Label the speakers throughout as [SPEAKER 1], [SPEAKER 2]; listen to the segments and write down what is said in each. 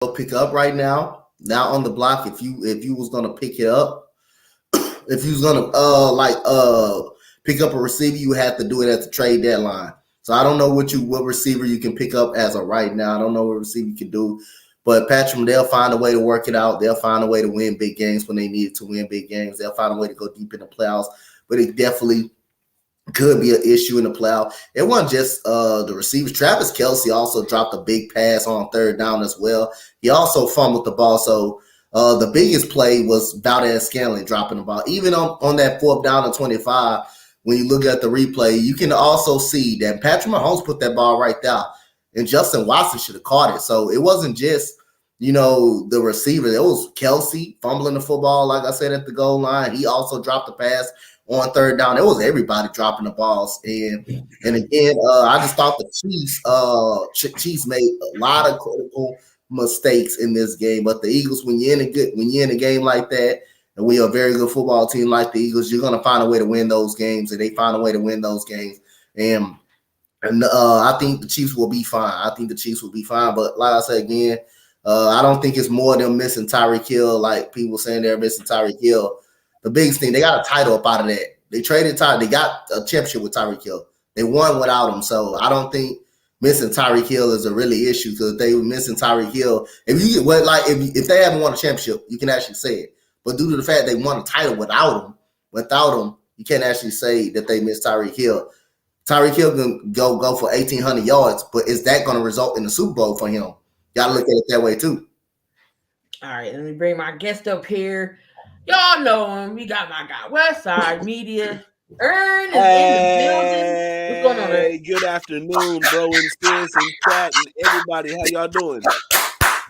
[SPEAKER 1] go pick up right now. Now on the block, if you was gonna pick it up, if you was gonna pick up a receiver, you have to do it at the trade deadline. So I don't know what receiver you can pick up as of right now. I don't know what receiver you can do. But Patrick, they'll find a way to work it out. They'll find a way to win big games when they need to win big games. They'll find a way to go deep in the playoffs. But it definitely could be an issue in the playoff. It wasn't just the receivers. Travis Kelce also dropped a big pass on third down as well. He also fumbled the ball. So the biggest play was Valdez-Scantling dropping the ball. Even on that fourth down and 25, when you look at the replay, you can also see that Patrick Mahomes put that ball right there, and Justin Watson should have caught it. So it wasn't just, the receiver. It was Kelce fumbling the football, like I said, at the goal line. He also dropped the pass on third down. It was everybody dropping the balls. And again, I just thought the Chiefs made a lot of critical mistakes in this game. But the Eagles, when you're in a game like that, and we are a very good football team like the Eagles, you're gonna find a way to win those games, and they find a way to win those games. And I think the Chiefs will be fine. But like I said again, I don't think it's more than missing Tyreek Hill, like people saying they're missing Tyreek Hill. The biggest thing, they got a title up out of that. They traded Tyreek. They got a championship with Tyreek Hill. They won without him. So I don't think missing Tyreek Hill is a really issue, because if they were missing Tyreek Hill, if they haven't won a championship, you can actually say it. But due to the fact they won a title without him, you can't actually say that they missed Tyreek Hill. Tyreek Hill can go for 1,800 yards, but is that going to result in the Super Bowl for him? Got to look at it that way too.
[SPEAKER 2] All right, let me bring my guest up here. Y'all know him. We got my guy, Westside Media. Ern is in the building. What's going on, Ern?
[SPEAKER 3] Good afternoon, bro, and Spence and Cat and everybody. How y'all doing?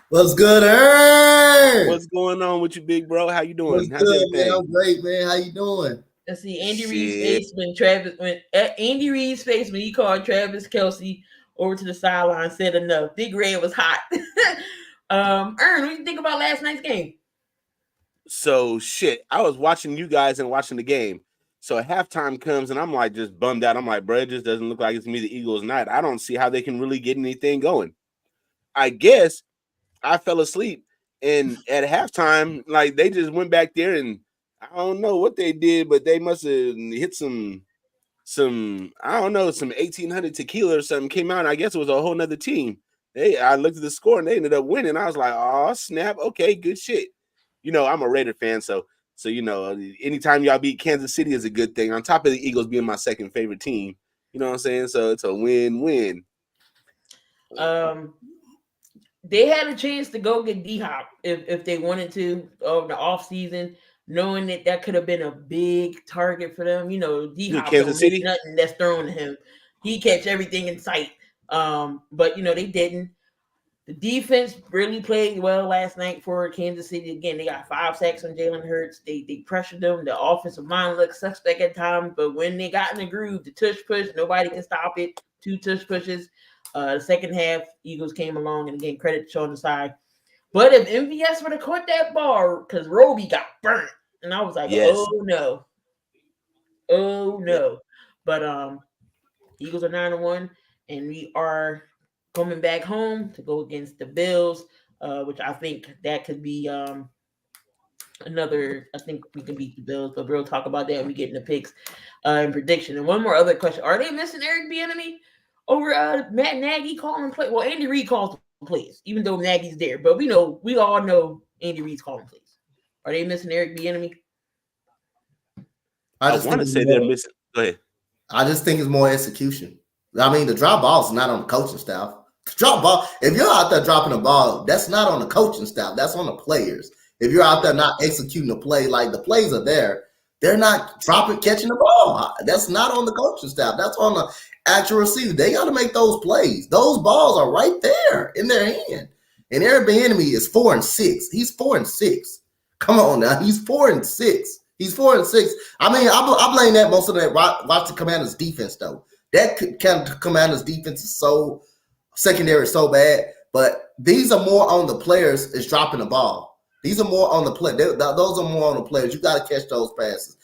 [SPEAKER 1] What's good, Ern?
[SPEAKER 3] What's going on with you, big bro? How you doing?
[SPEAKER 1] What's good, man? I'm great, man. How you doing?
[SPEAKER 2] Let's see. Andy Reid's face when he called Travis Kelce over to the sideline, said enough. Big Red was hot. Ern, what do you think about last night's game?
[SPEAKER 3] So I was watching you guys and watching the game. So halftime comes and I'm like just bummed out. I'm like, bro, it just doesn't look like it's me, the Eagles night. I don't see how they can really get anything going. I guess I fell asleep, and at halftime, like they just went back there and I don't know what they did, but they must have hit some I don't know, some 1,800 tequila or something came out. And I guess it was a whole nother team. I looked at the score and they ended up winning. I was like, oh snap, okay, good shit. I'm a Raider fan, so anytime y'all beat Kansas City is a good thing. On top of the Eagles being my second favorite team, you know what I'm saying? So it's a win-win.
[SPEAKER 2] They had a chance to go get D-Hop if they wanted to over the offseason, knowing that could have been a big target for them. D-Hop
[SPEAKER 3] Kansas City,
[SPEAKER 2] nothing that's thrown to him. He catch everything in sight. But they didn't. The defense really played well last night for Kansas City. Again, they got 5 sacks on Jalen Hurts. They pressured them. The offensive line looked suspect at times, but when they got in the groove, the tush push, nobody can stop it. 2 tush pushes. The second half, Eagles came along, and again, credit to Sean Desai. But if MVS would have caught that ball, because Roby got burnt, and I was like,
[SPEAKER 3] yes.
[SPEAKER 2] oh no. But Eagles are 9-1, and we are coming back home to go against the Bills, which I think that could be another. I think we can beat the Bills, but we'll talk about that when we get in the picks and prediction. And one more other question: are they missing Eric Bieniemy over Matt Nagy calling play? Well, Andy Reid calls the plays, even though Nagy's there. But we all know Andy Reid's calling plays. Are they missing Eric Bieniemy?
[SPEAKER 3] I want to say they're missing. Go ahead.
[SPEAKER 1] I just think it's more execution. I mean, the drop ball is not on the coaching staff. Drop ball. If you're out there dropping the ball, that's not on the coaching staff. That's on the players. If you're out there not executing the play, like the plays are there, they're not catching the ball. That's not on the coaching staff. That's on the actual receiver. They got to make those plays. Those balls are right there in their hand. And Eric Bieniemy is 4-6. He's 4-6. Come on now. He's 4-6. He's 4-6. I mean, I blame that most of that Washington Commanders defense though. That Commanders defense is so secondary, so bad. But these are more on the players is dropping the ball. These are more on the play. Those are more on the players. You got to catch those passes.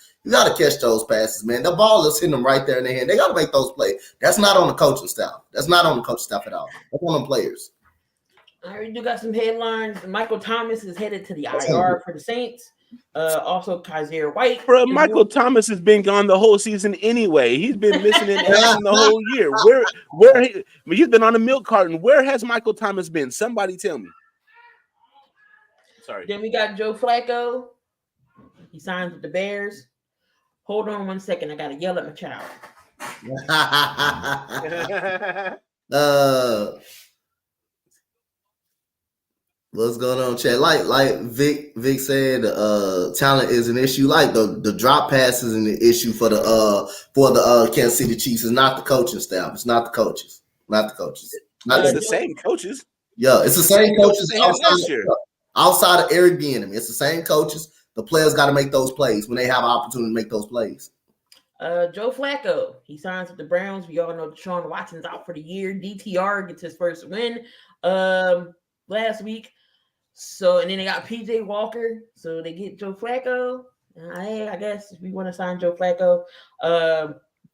[SPEAKER 1] Man. The ball is hitting them right there in their hand. They got to make those plays. That's not on the coaching staff. That's not on the coaching staff at all. That's on the players.
[SPEAKER 2] I already do got some headlines. Michael Thomas is headed to the IR for the Saints. Also, Kaiser White.
[SPEAKER 3] Bro, Michael Thomas has been gone the whole season anyway. He's been missing in action the whole year. He's been on a milk carton. Where has Michael Thomas been? Somebody tell me. Sorry.
[SPEAKER 2] Then we got Joe Flacco. He signs with the Bears. Hold on 1 second. I gotta yell at my child.
[SPEAKER 1] What's going on, Chad? Like Vic said, talent is an issue. Like the drop pass is an issue for the Kansas City Chiefs. It's not the coaching staff. It's not the coaches.
[SPEAKER 3] It's the same coaches.
[SPEAKER 1] Yeah, it's the same coaches
[SPEAKER 3] they had last year.
[SPEAKER 1] Outside of Eric Bieniemy. It's the same coaches. The players got to make those plays when they have an opportunity to make those plays.
[SPEAKER 2] Joe Flacco, he signs with the Browns. We all know Deshaun Watson's out for the year. DTR gets his first win last week. So, and then they got PJ Walker. So they get Joe Flacco. I guess if we want to sign Joe Flacco.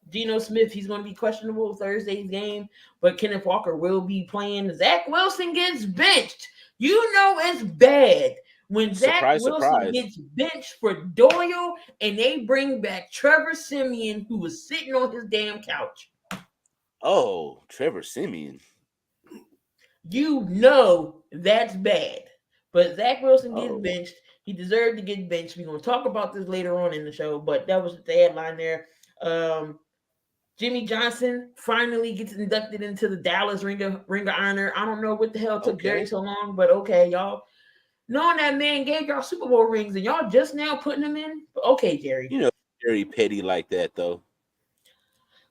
[SPEAKER 2] Geno Smith, he's going to be questionable Thursday's game, but Kenneth Walker will be playing. Zach Wilson gets benched. You know it's bad when Zach Wilson gets benched for Doyle and they bring back Trevor Siemian, who was sitting on his damn couch.
[SPEAKER 3] Oh, Trevor Siemian.
[SPEAKER 2] You know that's bad. But Zach Wilson gets benched. He deserved to get benched. We're going to talk about this later on in the show, but that was the headline there. Jimmy Johnson finally gets inducted into the Dallas Ring of Honor. I don't know what the hell took Jerry so long, but okay, y'all. Knowing that man gave y'all Super Bowl rings and y'all just now putting him in? Okay, Jerry.
[SPEAKER 3] You know, Jerry petty like that, though.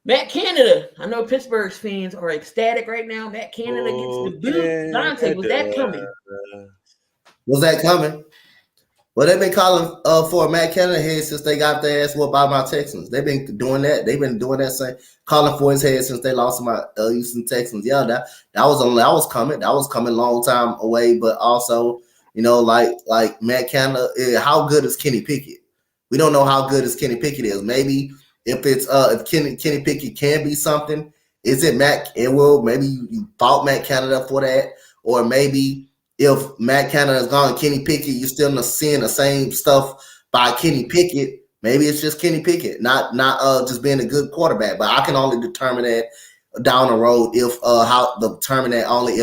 [SPEAKER 2] Matt Canada. I know Pittsburgh's fans are ecstatic right now. Matt Canada gets the boot. Dante, was that coming?
[SPEAKER 1] Was that coming? Well, they've been calling for Matt Canada head since they got their ass whooped by my Texans. They've been doing that. They've been doing that same calling for his head since they lost to my Houston Texans. Yeah, that was coming. That was coming a long time away. But also, you know, like Matt Canada, how good is Kenny Pickett? We don't know how good as Kenny Pickett is. Maybe if it's if Kenny Pickett can be something, is it Matt? It will. Maybe you fought Matt Canada for that, or maybe. If Matt Canada is gone, Kenny Pickett, you're still not seeing the same stuff by Kenny Pickett. Maybe it's just Kenny Pickett, not just being a good quarterback. But I can only determine that down the road if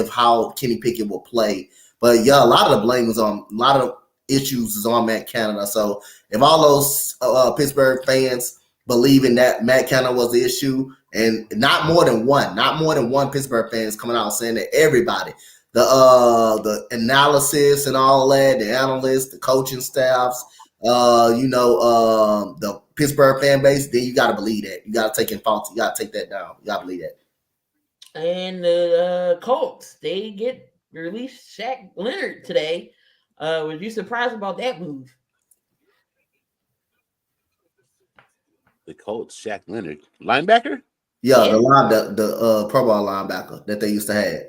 [SPEAKER 1] how Kenny Pickett will play. But yeah, a lot of the blame is on a lot of issues is on Matt Canada. So if all those Pittsburgh fans believing that Matt Canada was the issue, and not more than one Pittsburgh fans coming out saying that everybody. The analysis and all that, the analysts, the coaching staffs, the Pittsburgh fan base, then you got to believe that. You got to take in fault. You got to take that down. You got to believe that.
[SPEAKER 2] And the Colts, they get released Shaq Leonard today. Was you surprised about that move?
[SPEAKER 3] The Colts, Shaq Leonard, linebacker.
[SPEAKER 1] Yeah. The Pro Bowl linebacker that they used to have.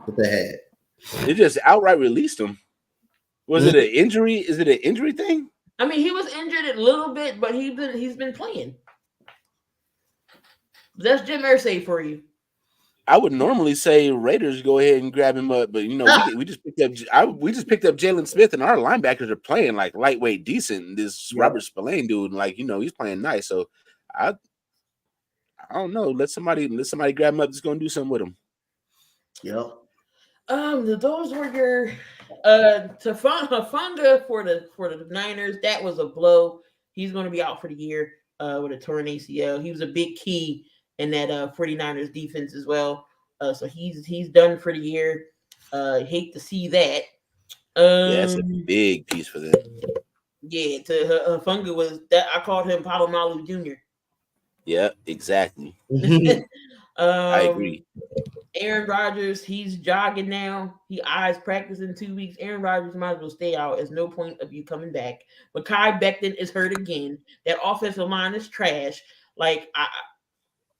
[SPEAKER 1] That they had.
[SPEAKER 3] They just outright released him. Was it an injury? Is it an injury thing?
[SPEAKER 2] I mean, he was injured a little bit, but he's been playing. That's Jim Irsay for you.
[SPEAKER 3] I would normally say Raiders go ahead and grab him up, but you know we just picked up Jalen Smith, and our linebackers are playing like lightweight decent. This Robert Spillane dude, he's playing nice. So I don't know. Let somebody grab him up. That's gonna do something with him.
[SPEAKER 1] Yep.
[SPEAKER 2] Those were your Hufanga for the Niners. That was a blow. He's going to be out for the year with a torn ACL. He was a big key in that 49ers defense as well. So he's done for the year. Hate to see that.
[SPEAKER 3] That's a big piece for them.
[SPEAKER 2] Yeah, Hufanga was that. I called him Palomalu Jr.
[SPEAKER 3] Yeah, exactly. I agree.
[SPEAKER 2] Aaron Rodgers, he's jogging now. He eyes practice in 2 weeks. Aaron Rodgers might as well stay out. There's no point of you coming back. Mekhi Becton is hurt again. That offensive line is trash. Mekhi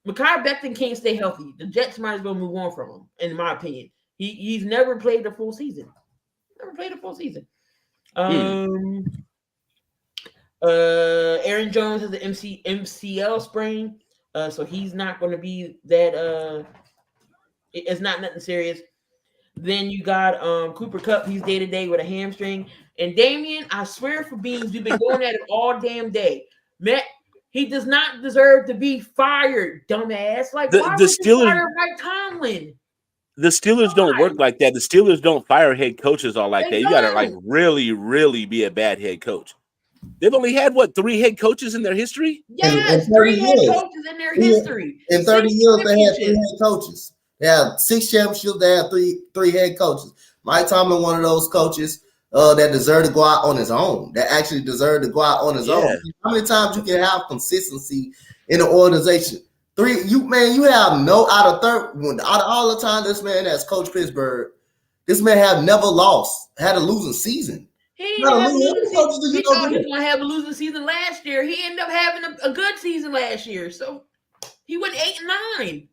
[SPEAKER 2] Becton can't stay healthy. The Jets might as well move on from him, in my opinion. He's never played a full season. Aaron Jones has an MCL sprain. So he's not going to be that. It's not nothing serious. Then you got Cooper Kupp. He's day to day with a hamstring. And Damian, I swear for beans, we've been going at it all damn day. Matt, he does not deserve to be fired, dumbass. Like, why would you fire Mike Tomlin?
[SPEAKER 3] The Steelers don't work like that. The Steelers don't fire head coaches all like that. You got to like really, really be a bad head coach. They've only had, 3 head coaches in their history?
[SPEAKER 2] Yes, 3 head coaches in their history.
[SPEAKER 1] In 30 years, they had 3 head coaches. They had 6 championships. They had three head coaches. Mike Tomlin, one of those coaches that deserved to go out on his own. That actually deserved to go out on his own. How many times you can have consistency in an organization? 3, you have no out of all the time this man has coached Pittsburgh. This man have never had a losing season.
[SPEAKER 2] He thought he was going to have a losing season last year. He ended up having a good season last year. So he went 8-9.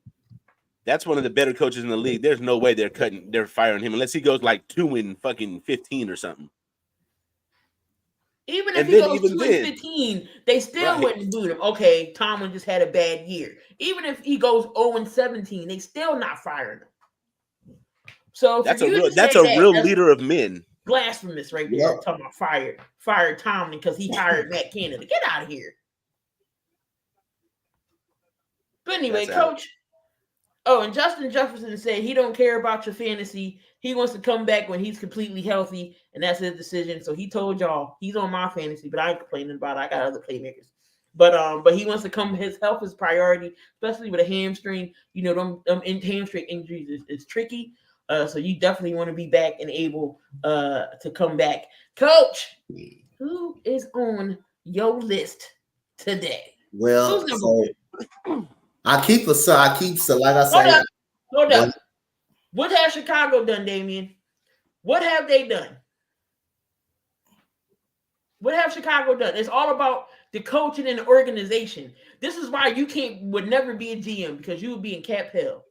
[SPEAKER 3] That's one of the better coaches in the league. There's no way they're firing him unless he goes like 2-15 or something.
[SPEAKER 2] Even if he goes 2-15, they still wouldn't boot him. Okay, Tomlin just had a bad year. Even if he goes 0-17, they still not firing him. So
[SPEAKER 3] that's a real leader of men.
[SPEAKER 2] Blasphemous right there. Yep. Talking about fired Tomlin because he hired Matt Canada. Get out of here. But anyway, Coach. Oh, and Justin Jefferson said he don't care about your fantasy. He wants to come back when he's completely healthy, and that's his decision. So he told y'all he's on my fantasy, but I ain't complaining about it. I got other playmakers. But he wants to come. His health is priority, especially with a hamstring. You know, them hamstring injuries is tricky. So you definitely want to be back and able to come back. Coach, who is on your list today?
[SPEAKER 1] Well, I keep like I said.
[SPEAKER 2] Hold up. What has Chicago done, Damian? What have they done? What have Chicago done? It's all about the coaching and the organization. This is why you would never be a GM because you would be in cap hell.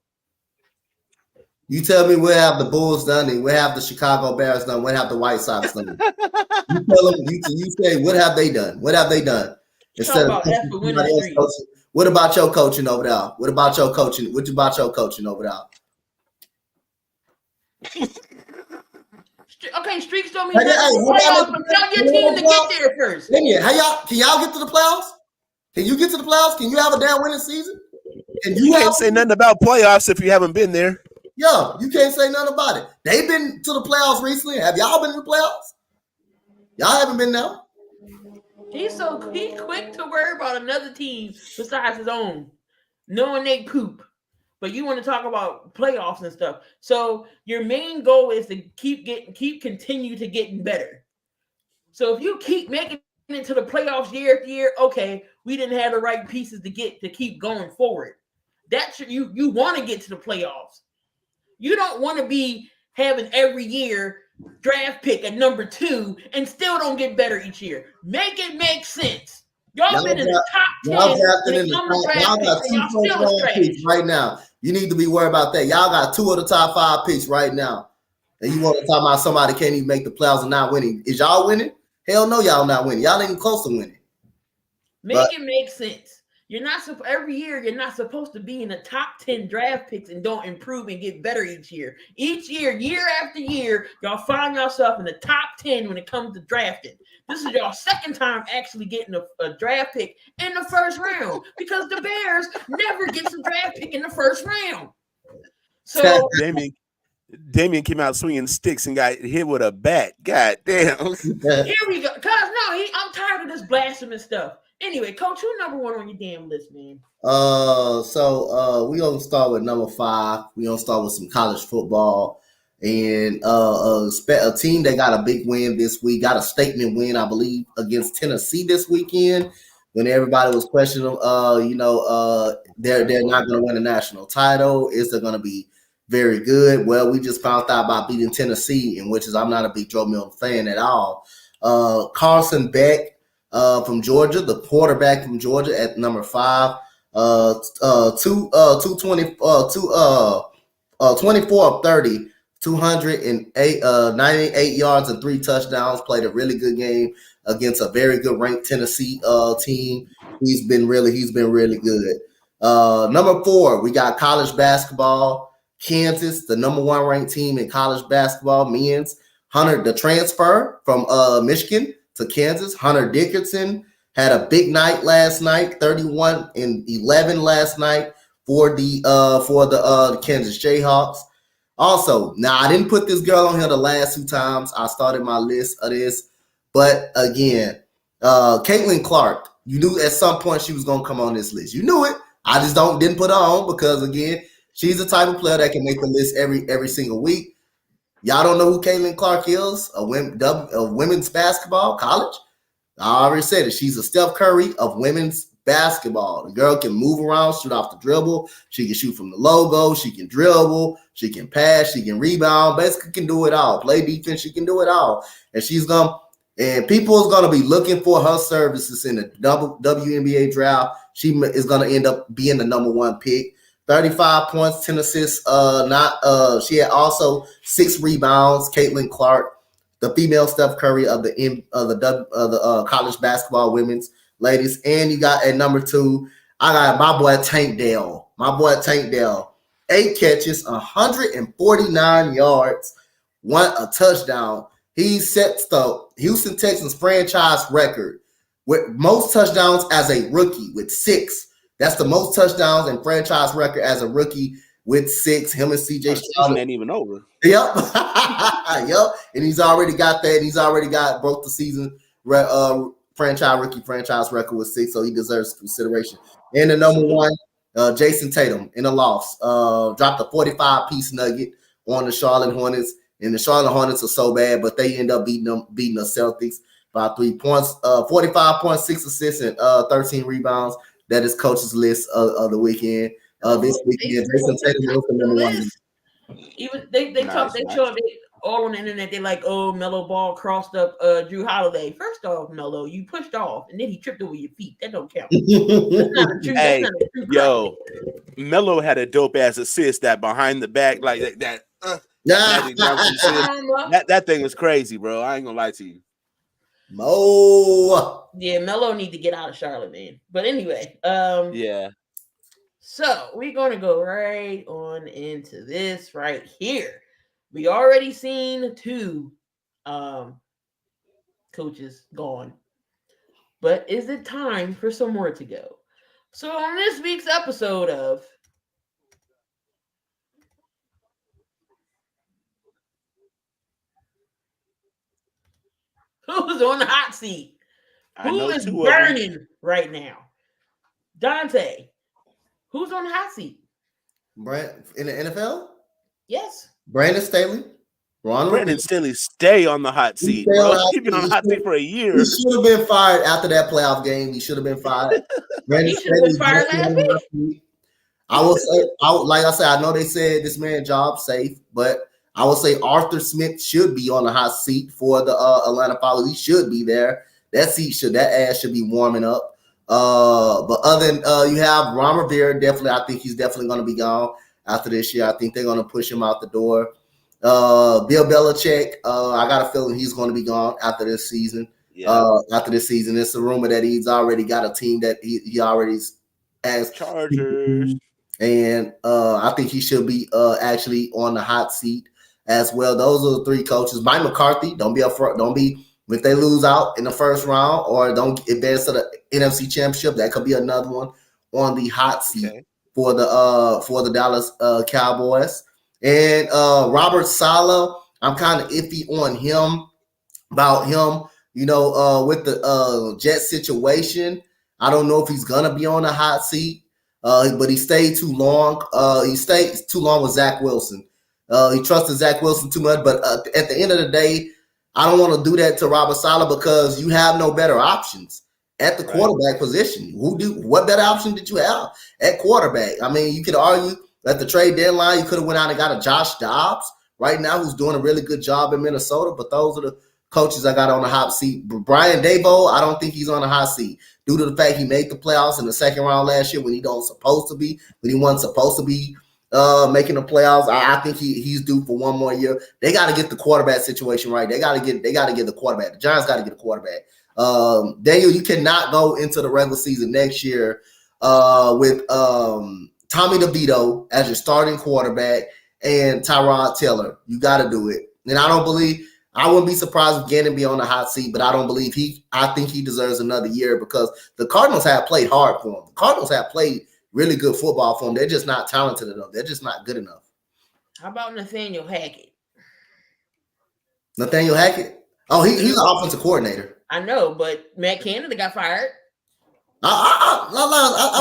[SPEAKER 1] You tell me what have the Bulls done and what have the Chicago Bears done, what have the White Sox done? You tell them, you say, what have they done? What have they done? Instead of what about your coaching over there? What about your coaching? What about your coaching over there?
[SPEAKER 2] Okay, streaks don't mean playoffs, but tell your team to get there first.
[SPEAKER 1] Can y'all get to the playoffs? Can you get to the playoffs? Can you have a damn winning season?
[SPEAKER 4] You can't say nothing about playoffs if you haven't been there.
[SPEAKER 1] Yeah, you can't say nothing about it. They've been to the playoffs recently. Have y'all been to the playoffs? Y'all haven't been there.
[SPEAKER 2] He's quick to worry about another team besides his own, knowing they poop. But you want to talk about playoffs and stuff. So your main goal is to continue to getting better. So if you keep making it to the playoffs year after year, okay, we didn't have the right pieces to keep going forward. You want to get to the playoffs. You don't want to be having every year draft pick at number 2 and still don't get better each year. Make it make sense. Y'all been in the top 10.
[SPEAKER 1] Y'all got 2 first-round picks right now. You need to be worried about that. Y'all got 2 of the top 5 picks right now. And you want to talk about somebody can't even make the playoffs and not winning. Is y'all winning? Hell no, y'all not winning. Y'all ain't even close to winning.
[SPEAKER 2] It make sense. You're not every year. You're not supposed to be in the top 10 draft picks and don't improve and get better each year. Each year, year after year, y'all find yourself in the top 10 when it comes to drafting. This is y'all second time actually getting a draft pick in the first round because the Bears never get some draft pick in the first round. So
[SPEAKER 4] Damian came out swinging sticks and got hit with a bat. God damn.
[SPEAKER 2] Here we go. I'm tired of this blasphemous stuff. Anyway, Coach, who's number 1 on your damn list, man?
[SPEAKER 1] So we gonna start with number 5. We gonna start with some college football and a team that got a big win this week, got a statement win, I believe, against Tennessee this weekend. When everybody was questioning them, they're not gonna win a national title. Is they gonna be very good? Well, we just found out about beating Tennessee, in which is I'm not a big Joe Milton fan at all. Carson Beck. From Georgia, the quarterback from Georgia at number 5, 24 of 30, 98 yards and 3 touchdowns. Played a really good game against a very good ranked Tennessee team. He's been really good. Number 4, we got college basketball. Kansas, the number 1 ranked team in college basketball, men's. Hunter, the transfer from Michigan to Kansas. Hunter Dickinson had a big night last night, 31 and 11 last night for the Kansas Jayhawks. Also, now I didn't put this girl on here the last 2 times I started my list of this, but again, Caitlin Clark, you knew at some point she was gonna come on this list. You knew it. I just didn't put her on because again, she's the type of player that can make the list every single week. Y'all don't know who Caitlin Clark is? A women's basketball college. I already said it. She's a Steph Curry of women's basketball. The girl can move around, shoot off the dribble. She can shoot from the logo. She can dribble. She can pass. She can rebound. Basically, can do it all. Play defense. She can do it all. And people is gonna be looking for her services in the WNBA draft. She is gonna end up being the number 1 pick. 35 points, 10 assists. She had also 6 rebounds. Caitlin Clark, the female Steph Curry of the college basketball women's ladies. And you got at number 2, I got my boy Tank Dell. 8 catches, 149 yards, a touchdown. He sets the Houston Texans franchise record with most touchdowns as a rookie with 6. That's the most touchdowns in franchise record as a rookie with 6. Him and CJ Stroud
[SPEAKER 3] ain't even over.
[SPEAKER 1] Yep. Yep. And he's already got that. He's already got broke the season franchise record with 6, so he deserves consideration. And the number 1, Jason Tatum in the loss. Dropped a 45-piece nugget on the Charlotte Hornets. And the Charlotte Hornets are so bad, but they end up beating the Celtics by 3 points. 45 points, 6 assists, and 13 rebounds. That is coach's list of the weekend. This weekend, Jason Tatum was the number 1.
[SPEAKER 2] Even they show up all on the internet. They're like, "Oh, Melo Ball crossed up Drew Holiday." First off, Melo, you pushed off, and then he tripped over your feet. That don't count. That's not a true.
[SPEAKER 3] Hey,
[SPEAKER 2] that's not a true
[SPEAKER 3] yo, Melo had a dope ass assist that behind the back like that. That thing was crazy, bro. I ain't gonna lie to you.
[SPEAKER 1] Mo.
[SPEAKER 2] Yeah, Melo need to get out of Charlotte, man. But anyway,
[SPEAKER 3] yeah.
[SPEAKER 2] So we're gonna go right on into this right here. We already seen 2 coaches gone, but is it time for some more to go? So on this week's episode of Who's on the hot seat? Who is burning right now? Dante. Who's on the hot seat?
[SPEAKER 1] Brent in the NFL?
[SPEAKER 2] Yes.
[SPEAKER 1] Brandon Staley.
[SPEAKER 3] Brandon Staley stay on the hot seat, bro. He's been on the hot seat for a year.
[SPEAKER 1] He should have been fired after that playoff game. He should have been fired.
[SPEAKER 2] He should have been fired last week.
[SPEAKER 1] I will say, like I said, I know they said this man's job safe, but I would say Arthur Smith should be on the hot seat for the Atlanta Falcons. He should be there. That ass should be warming up. But other than you have Ron Rivera, definitely, I think he's definitely going to be gone after this year. I think they're going to push him out the door. Bill Belichick, I got a feeling he's going to be gone after this season.
[SPEAKER 3] Yeah.
[SPEAKER 1] After this season, it's a rumor that he's already got a team that he already has.
[SPEAKER 3] Chargers.
[SPEAKER 1] And I think he should be actually on the hot seat as well. Those are the 3 coaches. Mike McCarthy, don't be upfront. Don't be if they lose out in the first round or don't advance to the NFC Championship. That could be another one on the hot seat for the Dallas Cowboys. And Robert Saleh, I'm kind of iffy on him with the Jet situation. I don't know if he's gonna be on the hot seat. But he stayed too long. He stayed too long with Zach Wilson. He trusted Zach Wilson too much. But at the end of the day, I don't want to do that to Robert Saleh because you have no better options at the quarterback position. What better option did you have at quarterback? I mean, you could argue at the trade deadline, you could have went out and got a Josh Dobbs right now, who's doing a really good job in Minnesota. But those are the coaches I got on the hot seat. Brian Daboll, I don't think he's on the hot seat due to the fact he made the playoffs in the second round last year when he wasn't supposed to be making the playoffs. I think he's due for one more year. They got to get the quarterback situation right. They got to get the quarterback. The Giants got to get a quarterback. Daniel, you cannot go into the regular season next year with Tommy DeVito as your starting quarterback and Tyrod Taylor. You got to do it. And I wouldn't be surprised if Gannon be on the hot seat, but I don't believe I think he deserves another year because the Cardinals have played hard for him. The Cardinals have played really good football for him. They're just not talented enough. They're just not good enough.
[SPEAKER 2] How about Nathaniel Hackett?
[SPEAKER 1] Nathaniel Hackett? Oh, he's an offensive coordinator.
[SPEAKER 2] I know, but Matt Canada got fired.
[SPEAKER 1] I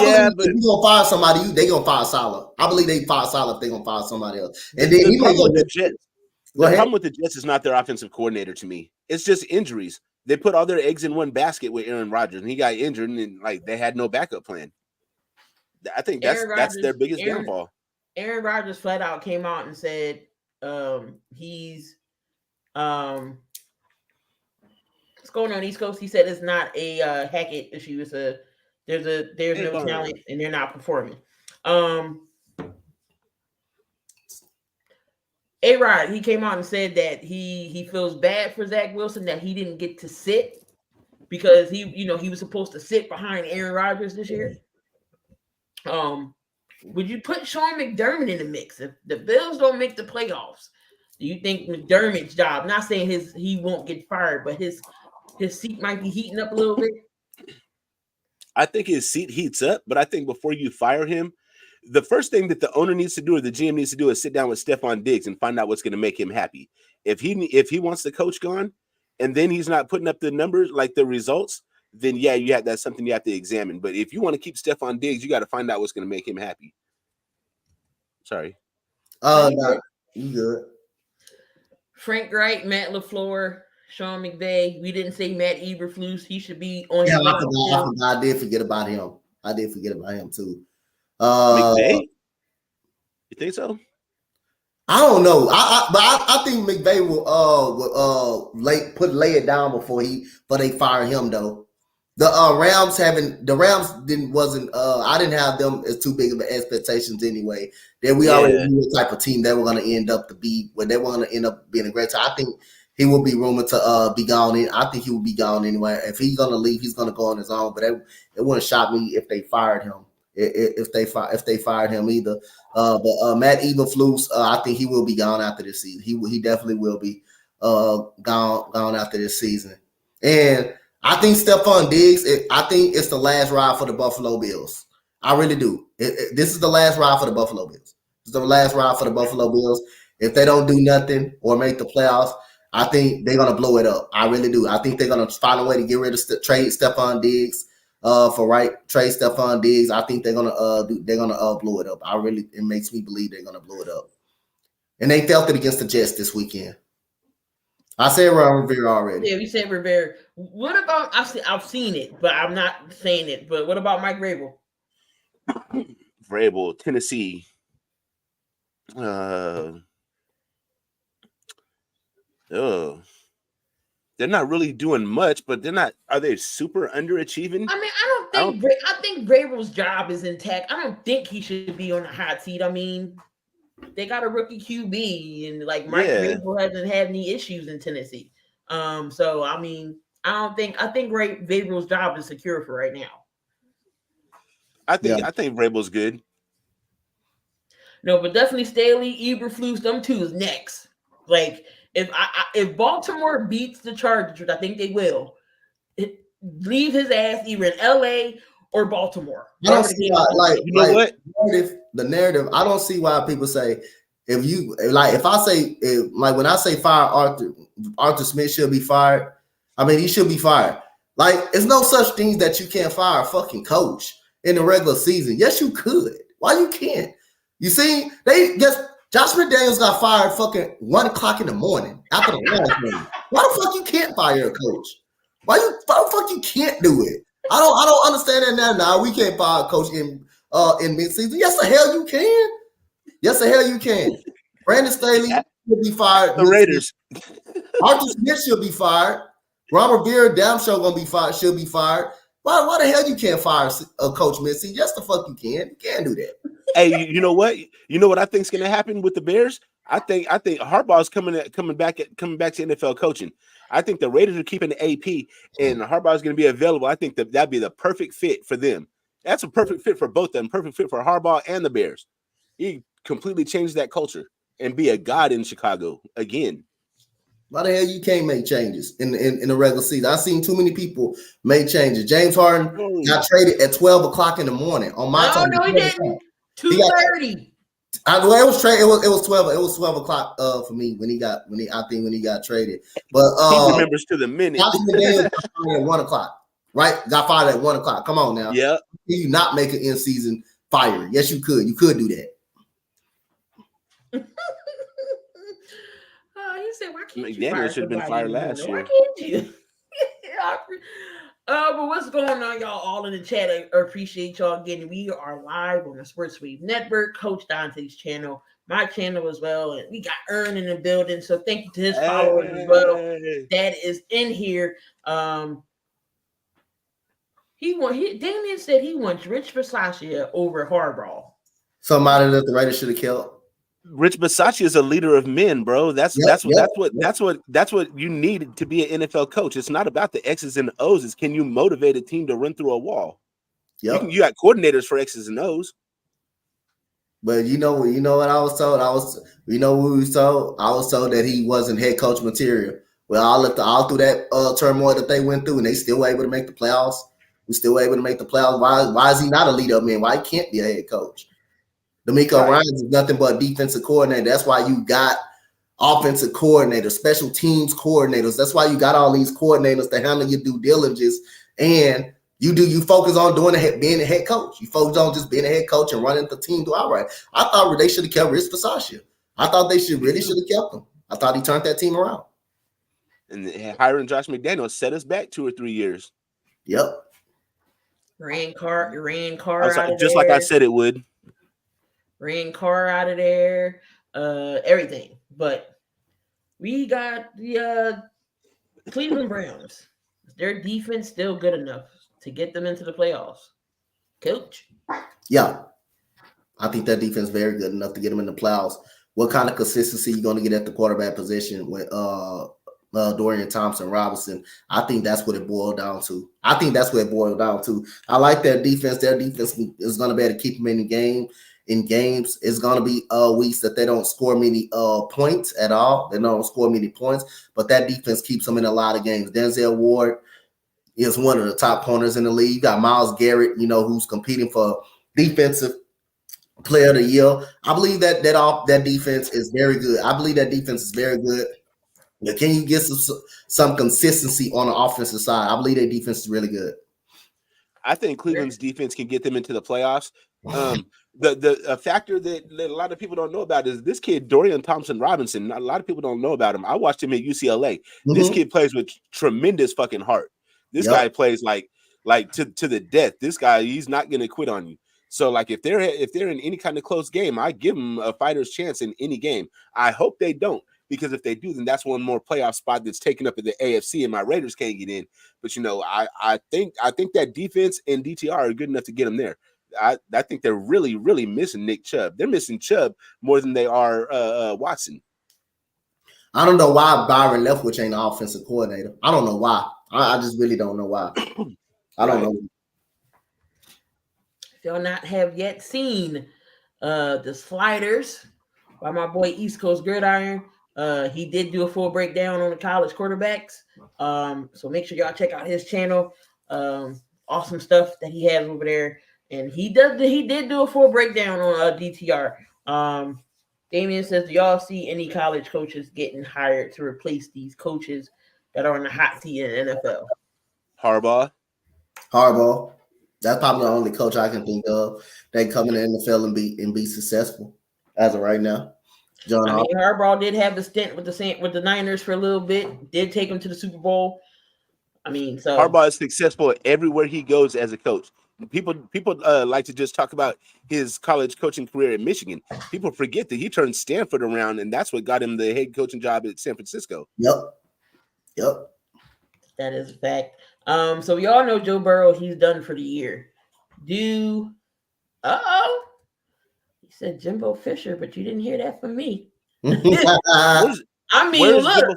[SPEAKER 3] Yeah,
[SPEAKER 1] believe if you're gonna fire somebody, they gonna fire Saleh. I believe they fire Saleh if they're gonna fire somebody else. And then
[SPEAKER 3] the problem with the Jets.
[SPEAKER 1] Go
[SPEAKER 3] The
[SPEAKER 1] ahead.
[SPEAKER 3] problem with the Jets is not their offensive coordinator to me. It's just injuries. They put all their eggs in one basket with Aaron Rodgers, and he got injured, and like they had no backup plan. I think that's their biggest downfall.
[SPEAKER 2] Aaron Rodgers flat out came out and said he's what's going on East Coast. He said it's not a Hackett issue. It's there's no talent and they're not performing. A-Rod, he came out and said that he feels bad for Zach Wilson that he didn't get to sit because he was supposed to sit behind Aaron Rodgers this year. Would you put Sean McDermott in the mix if the Bills don't make the playoffs? Do you think McDermott's job? Not saying he won't get fired, but his seat might be heating up a little bit.
[SPEAKER 3] I think his seat heats up, but I think before you fire him, the first thing that the owner needs to do or the GM needs to do is sit down with Stephon Diggs and find out what's going to make him happy. If he wants the coach gone, and then he's not putting up the numbers like the results, then yeah, that's something you have to examine. But if you want to keep Stephon Diggs, you got to find out what's going to make him happy. Sorry.
[SPEAKER 1] No, you good.
[SPEAKER 2] Frank Wright, Matt LaFleur, Sean McVay. We didn't say Matt Eberflus. He should be on.
[SPEAKER 1] Yeah, I did forget about him. I did forget about him too.
[SPEAKER 3] McVay? You think so?
[SPEAKER 1] I don't know. I think McVay will lay it down before they fire him though. The Rams I didn't have them as too big of expectations anyway. That we already knew the type of team they were going to end up to be, where they were going to end up being a great team. I think he will be rumored to be gone. I think he will be gone anyway. If he's going to leave, he's going to go on his own. But it wouldn't shock me if they fired him. If they fired him either. But Matt Eberflus, I think he will be gone after this season. He definitely will be gone after this season. And I think Stephon Diggs, I think it's the last ride for the Buffalo Bills. I really do. This is the last ride for the Buffalo Bills. It's the last ride for the Buffalo Bills. If they don't do nothing or make the playoffs, I think they're gonna blow it up. I really do. I think they're gonna find a way to get rid of trade Stephon Diggs trade Stephon Diggs. I think they're gonna blow it up. It makes me believe they're gonna blow it up. And they felt it against the Jets this weekend. I said Ron Rivera already.
[SPEAKER 2] Yeah, we said Rivera. What about I've seen it, but I'm not saying it. But what about Mike Vrabel?
[SPEAKER 3] Vrabel, Tennessee. They're not really doing much, but are they super underachieving?
[SPEAKER 2] I mean, I think Vrabel's job is intact. I don't think he should be on the hot seat. I mean, they got a rookie QB, and like Mike Vrabel hasn't had any issues in Tennessee. So I mean, I think Vrabel's job is secure for right now.
[SPEAKER 3] I think Vrabel's good.
[SPEAKER 2] No, but definitely Staley, Eberflus, them two is next. Like if Baltimore beats the Chargers, which I think they will, leave his ass either in LA or Baltimore.
[SPEAKER 1] I don't see why,
[SPEAKER 3] what?
[SPEAKER 1] The narrative. I don't see why people say when I say fire Arthur Smith should be fired. I mean, he should be fired. Like, it's no such thing that you can't fire a fucking coach in the regular season. Yes, you could. Why you can't? You see, Josh McDaniels got fired fucking 1:00 in the morning after the Lions game. Why the fuck you can't fire a coach? Why the fuck you can't do it? I don't understand that now. We can't fire a coach in mid-season. Yes, the hell you can. Yes, the hell you can. Brandon Staley should be fired.
[SPEAKER 3] The Raiders.
[SPEAKER 1] Arthur Smith should be fired. Robert Beard, damn sure gonna be fired. Should be fired. Why the hell you can't fire a coach mid-season? Yes, the fuck you can. You can't do that.
[SPEAKER 3] Hey, you know what? You know what I think's gonna happen with the Bears? I think Harbaugh's coming back to NFL coaching. I think the Raiders are keeping the AP, and Harbaugh's going to be available. I think that'd be the perfect fit for them. That's a perfect fit for both of them. Perfect fit for Harbaugh and the Bears. He completely changed that culture. and be a god in Chicago again.
[SPEAKER 1] Why the hell you can't make changes in the regular season? I've seen too many people make changes. James Harden got traded at 12 o'clock in the morning on my time.
[SPEAKER 2] No, he didn't. 2:30.
[SPEAKER 1] Well, it was trade. It was 12. It was 12 o'clock for me when he got traded. But
[SPEAKER 3] he remembers to the minute.
[SPEAKER 1] Got fired at 1 o'clock, right? Got fired at 1 o'clock. Come on now.
[SPEAKER 3] Yeah.
[SPEAKER 1] Can you not make an in season fire? Yes, you could. You could do that.
[SPEAKER 2] He said, "Why can't you?"
[SPEAKER 3] McDaniel should have been fired last year.
[SPEAKER 2] Why can't you? But what's going on, y'all? All in the chat. I appreciate y'all again. We are live on the Sports Wave Network, Coach Dante's channel, my channel as well, and we got Earn in the building. So thank you to his followers as well. That is in here. Damian said he wants Rich Bisaccia over Harbaugh.
[SPEAKER 1] Somebody that the Raiders should have killed.
[SPEAKER 3] Rich Bisaccia is a leader of men, bro. That's what you need to be an NFL coach. It's not about the X's and O's. It's can you motivate a team to run through a wall?
[SPEAKER 1] Yep.
[SPEAKER 3] You got coordinators for X's and O's.
[SPEAKER 1] But you know what I was told? I was told that he wasn't head coach material. Well, all through that turmoil that they went through, and they still were able to make the playoffs. We still were able to make the playoffs. Why is he not a leader of men? Why he can't be a head coach? D'Amico Ryans is nothing but defensive coordinator. That's why you got offensive coordinators, special teams coordinators. That's why you got all these coordinators to handle your due diligence. And you focus on being a head coach. You focus on just being a head coach and running the team all right. I thought they should have kept Rich Bisaccia. I thought they should have kept him. I thought he turned that team around.
[SPEAKER 3] And hiring Josh McDaniels set us back 2 or 3 years.
[SPEAKER 1] Yep.
[SPEAKER 2] Ran Carr
[SPEAKER 3] just like I said it would.
[SPEAKER 2] Ran Carr out of there, everything. But we got the Cleveland Browns. Their defense still good enough to get them into the playoffs. Coach?
[SPEAKER 1] Yeah. I think that defense is very good enough to get them in the playoffs. What kind of consistency you going to get at the quarterback position with Dorian Thompson-Robinson? I think that's what it boiled down to. I like their defense. Their defense is going to be able to keep them in the game. In games, it's going to be weeks that they don't score many points at all. They don't score many points, but that defense keeps them in a lot of games. Denzel Ward is one of the top corners in the league. You got Myles Garrett, who's competing for defensive player of the year. I believe that defense is very good. But can you get some consistency on the offensive side? I believe their defense is really good.
[SPEAKER 3] I think Cleveland's defense can get them into the playoffs. The factor that a lot of people don't know about is this kid, Dorian Thompson-Robinson. A lot of people don't know about him. I watched him at UCLA. Mm-hmm. This kid plays with tremendous fucking heart. This guy plays like to the death. This guy, he's not going to quit on you. So, like, if they're in any kind of close game, I give them a fighter's chance in any game. I hope they don't, because if they do, then that's one more playoff spot that's taken up in the AFC, and my Raiders can't get in. But I think that defense and DTR are good enough to get them there. I think they're really, really missing Nick Chubb. They're missing Chubb more than they are Watson.
[SPEAKER 1] I don't know why Byron Leftwich ain't the offensive coordinator. I don't know why. I just really don't know why. I don't know.
[SPEAKER 2] If y'all not have yet seen the sliders by my boy East Coast Gridiron, he did do a full breakdown on the college quarterbacks. So make sure y'all check out his channel. Awesome stuff that he has over there. And he did do a full breakdown on DTR. Damian says, do y'all see any college coaches getting hired to replace these coaches that are on the hot seat in the NFL?
[SPEAKER 3] Harbaugh.
[SPEAKER 1] That's probably the only coach I can think of that come in the NFL and be successful as of right now.
[SPEAKER 2] Harbaugh did have the stint with the Niners for a little bit. Did take him to the Super Bowl. So
[SPEAKER 3] Harbaugh is successful everywhere he goes as a coach. People like to just talk about his college coaching career at Michigan. People forget that he turned Stanford around, and that's what got him the head coaching job at San Francisco.
[SPEAKER 1] Yep.
[SPEAKER 2] That is a fact. So we all know Joe Burrow, he's done for the year. He said Jimbo Fisher, but you didn't hear that from me.
[SPEAKER 3] Where's Jimbo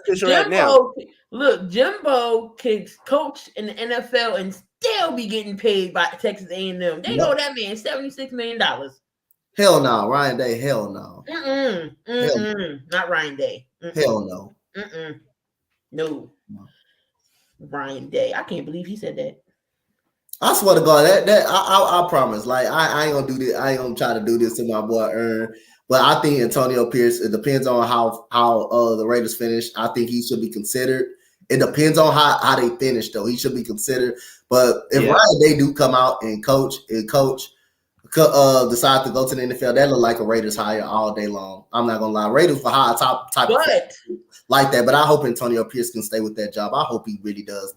[SPEAKER 3] Fisher at now?
[SPEAKER 2] Look, Jimbo could coach in the NFL and still be getting paid by Texas A&M. They know that man $76 million.
[SPEAKER 1] Hell no, Ryan Day. Hell no.
[SPEAKER 2] Not Ryan Day.
[SPEAKER 1] Hell no.
[SPEAKER 2] No. Ryan Day. I can't believe he said that.
[SPEAKER 1] I swear to God, I promise. Like I ain't gonna do this. I ain't gonna try to do this to my boy Ern. But I think Antonio Pierce. It depends on how the Raiders finish. I think he should be considered. It depends on how they finish, though. He should be considered. But if Ryan Day do come out and coach decide to go to the NFL, that look like a Raiders hire all day long. I'm not gonna lie. Raiders for high type like that. But I hope Antonio Pierce can stay with that job. I hope he really does.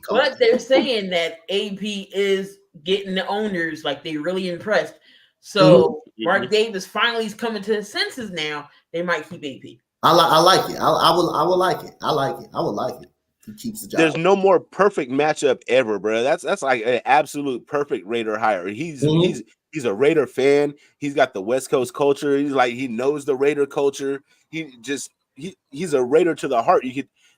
[SPEAKER 2] But they're saying that AP is getting the owners, like they really impressed. So Mark Davis finally is coming to his senses now. They might keep AP.
[SPEAKER 1] I like it. I would like it. I like it. I would like it. He keeps the job.
[SPEAKER 3] There's no more perfect matchup ever, bro. That's like an absolute perfect Raider hire. He's a Raider fan. He's got the West Coast culture. He knows the Raider culture. He's a Raider to the heart.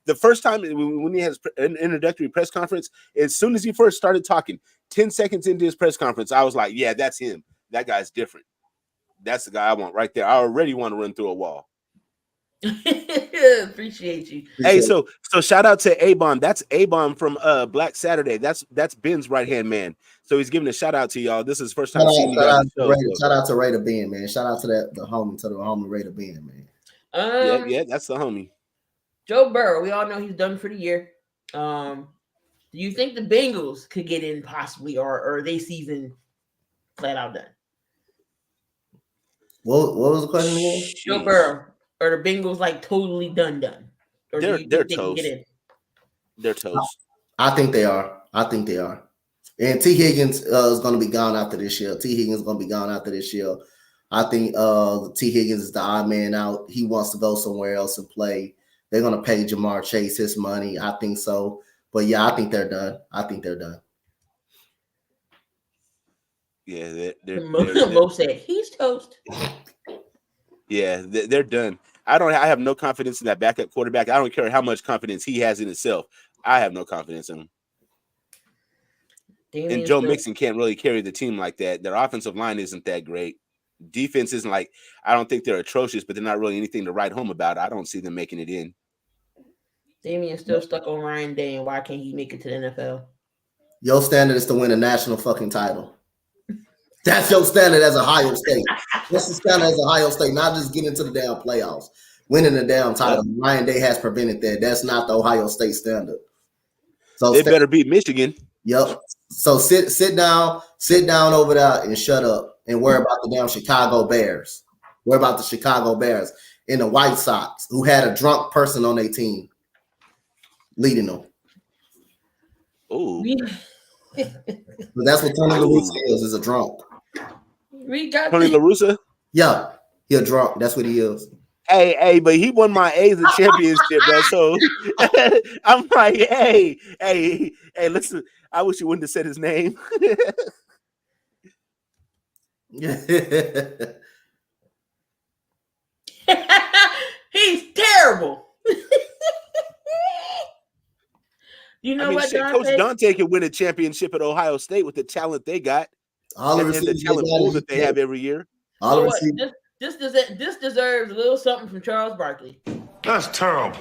[SPEAKER 3] The first time when he has an introductory press conference, as soon as he first started talking, 10 seconds into his press conference, I was like, yeah, that's him. That guy's different. That's the guy I want right there. I already want to run through a wall.
[SPEAKER 2] Appreciate you.
[SPEAKER 3] Hey, so shout out to Abon. That's Abon from Black Saturday. That's Ben's right hand man. So he's giving a shout out to y'all. This is his first time seeing you guys.
[SPEAKER 1] Shout out to Raider Ben, man. Shout out to the homie Raider Ben, man.
[SPEAKER 3] Yeah, that's the homie.
[SPEAKER 2] Joe Burrow, we all know he's done for the year. Do you think the Bengals could get in possibly, or are they season flat out done?
[SPEAKER 1] What was the question again?
[SPEAKER 2] Joe Burrow, or the Bengals like totally done? Or
[SPEAKER 3] they're toast. They're toast.
[SPEAKER 1] I think they are. And T. Higgins is going to be gone after this year. I think T. Higgins is the odd man out. He wants to go somewhere else and play. They're going to pay Jamar Chase his money. I think so. But, yeah, I think they're done.
[SPEAKER 3] Yeah,
[SPEAKER 2] Mo said he's toast.
[SPEAKER 3] Yeah, they're done. I have no confidence in that backup quarterback. I don't care how much confidence he has in himself. I have no confidence in him. And Joe Mixon can't really carry the team like that. Their offensive line isn't that great. Defense isn't like, I don't think they're atrocious, but they're not really anything to write home about. I don't see them making it in.
[SPEAKER 2] Damien's still stuck on Ryan Day, and why can't he make it to the NFL?
[SPEAKER 1] Your standard is to win a national fucking title. That's your standard as Ohio State. That's the standard as Ohio State, not just getting to the damn playoffs. Winning the damn title. Ryan Day has prevented that. That's not the Ohio State standard. So
[SPEAKER 3] they better beat Michigan.
[SPEAKER 1] Yep. So sit down over there and shut up and worry about the damn Chicago Bears. Worry about the Chicago Bears and the White Sox, who had a drunk person on their team leading them.
[SPEAKER 3] Oh.
[SPEAKER 1] But that's what Tony La Russa is a drunk.
[SPEAKER 2] Tony
[SPEAKER 3] La Russa?
[SPEAKER 1] Yeah, he a drunk. That's what he is.
[SPEAKER 3] Hey, but he won my A's a championship, bro. So I'm like, hey, listen, I wish you wouldn't have said his name.
[SPEAKER 2] He's terrible. You know what,
[SPEAKER 3] Coach Dante can win a championship at Ohio State with the talent they got.
[SPEAKER 1] All
[SPEAKER 3] and the talent pool that they have every year.
[SPEAKER 2] This deserves a little something from Charles Barkley.
[SPEAKER 5] That's terrible.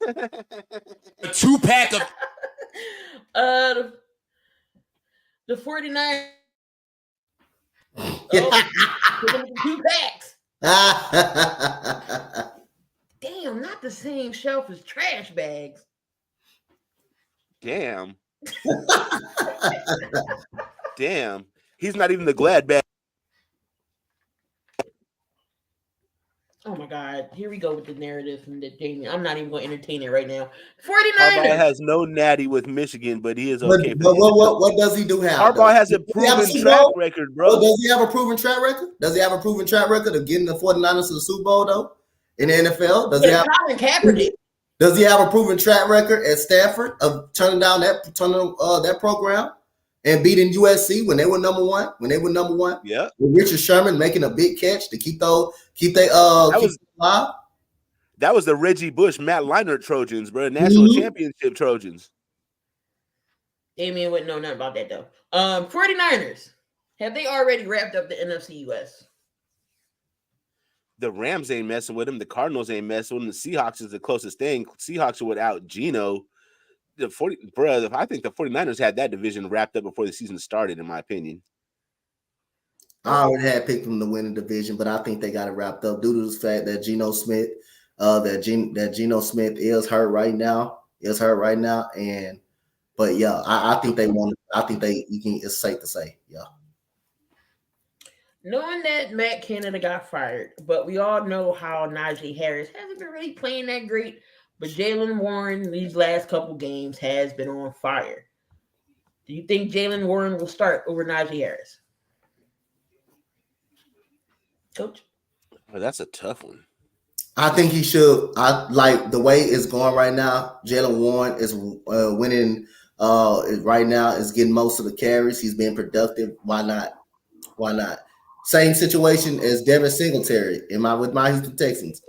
[SPEAKER 6] A 2-pack of
[SPEAKER 2] the 49. Two packs. Damn, not the same shelf as trash bags.
[SPEAKER 3] Damn. Damn. He's not even the glad bag.
[SPEAKER 2] Oh my God. Here we go with the narrative from the Jamie. I'm not even going to entertain it right now. 49ers.
[SPEAKER 3] Harbaugh has no natty with Michigan, but he is okay.
[SPEAKER 1] But what does he do have?
[SPEAKER 3] Harbaugh has a proven track record, bro.
[SPEAKER 1] Does he have a proven track record? Does he have a proven track record of getting the 49ers to the Super Bowl, though? In the NFL? Does he have
[SPEAKER 2] Colin Kaepernick?
[SPEAKER 1] Does he have a proven track record at Stanford of turning down that program and beating USC when they were number one?
[SPEAKER 3] Yeah.
[SPEAKER 1] With Richard Sherman making a big catch to keep they alive.
[SPEAKER 3] That was the Reggie Bush, Matt Leinart Trojans, bro. National championship Trojans.
[SPEAKER 2] Damien wouldn't know nothing about that though. 49ers Have they already wrapped up the NFC West?
[SPEAKER 3] The Rams ain't messing with him. The Cardinals ain't messing with him. The Seahawks is the closest thing. Seahawks are without Geno. I think the 49ers had that division wrapped up before the season started, in my opinion.
[SPEAKER 1] I already had picked them to win the division, but I think they got it wrapped up due to the fact that Geno Smith is hurt right now. But yeah, I think they won. It's safe to say, yeah.
[SPEAKER 2] Knowing that Matt Canada got fired, but we all know how Najee Harris hasn't been really playing that great. But Jaylen Warren, these last couple games, has been on fire. Do you think Jaylen Warren will start over Najee Harris? Coach?
[SPEAKER 3] Oh, that's a tough one.
[SPEAKER 1] I think he should. I like the way it's going right now. Jaylen Warren is winning. Right now is getting most of the carries. He's being productive. Why not? Same situation as Devin Singletary with my Houston Texans.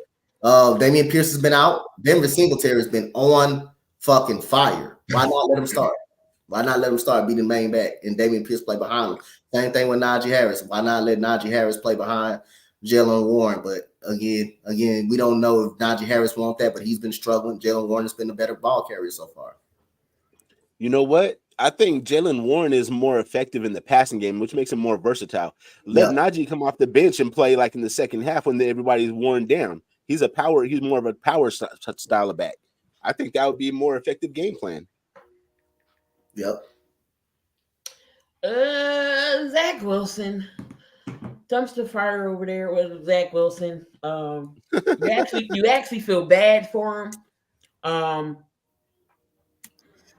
[SPEAKER 1] Damian Pierce has been out. Devin Singletary has been on fucking fire. Why not let him start? Be the main back and Damian Pierce play behind him? Same thing with Najee Harris. Why not let Najee Harris play behind Jaylen Warren? But again, we don't know if Najee Harris wants that, but he's been struggling. Jaylen Warren has been a better ball carrier so far.
[SPEAKER 3] You know what? I think Jaylen Warren is more effective in the passing game, which makes him more versatile. Let Najee come off the bench and play like in the second half when everybody's worn down. He's more of a power style of back. I think that would be a more effective game plan.
[SPEAKER 1] Yep.
[SPEAKER 2] Zach Wilson. Dumpster fire over there with Zach Wilson. You actually feel bad for him.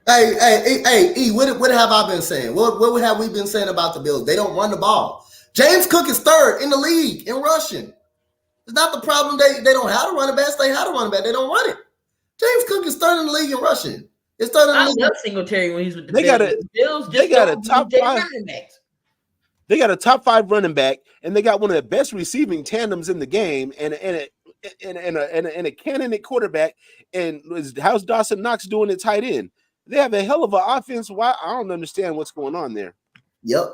[SPEAKER 1] Hey, what have I been saying? What have we been saying about the Bills? They don't run the ball. James Cook is third in the league in rushing. It's not the problem. They don't have to run it back. They have to run it back. They don't run it. James Cook is third in the league in rushing. It's third in the league.
[SPEAKER 2] I love Singletary when he's with the
[SPEAKER 3] Bills. They got a top 5 running backs. They got a top 5 running back, and they got one of the best receiving tandems in the game, and a cannon at quarterback. And how's Dawson Knox doing at tight end? They have a hell of an offense. Why? I don't understand what's going on there.
[SPEAKER 1] Yep.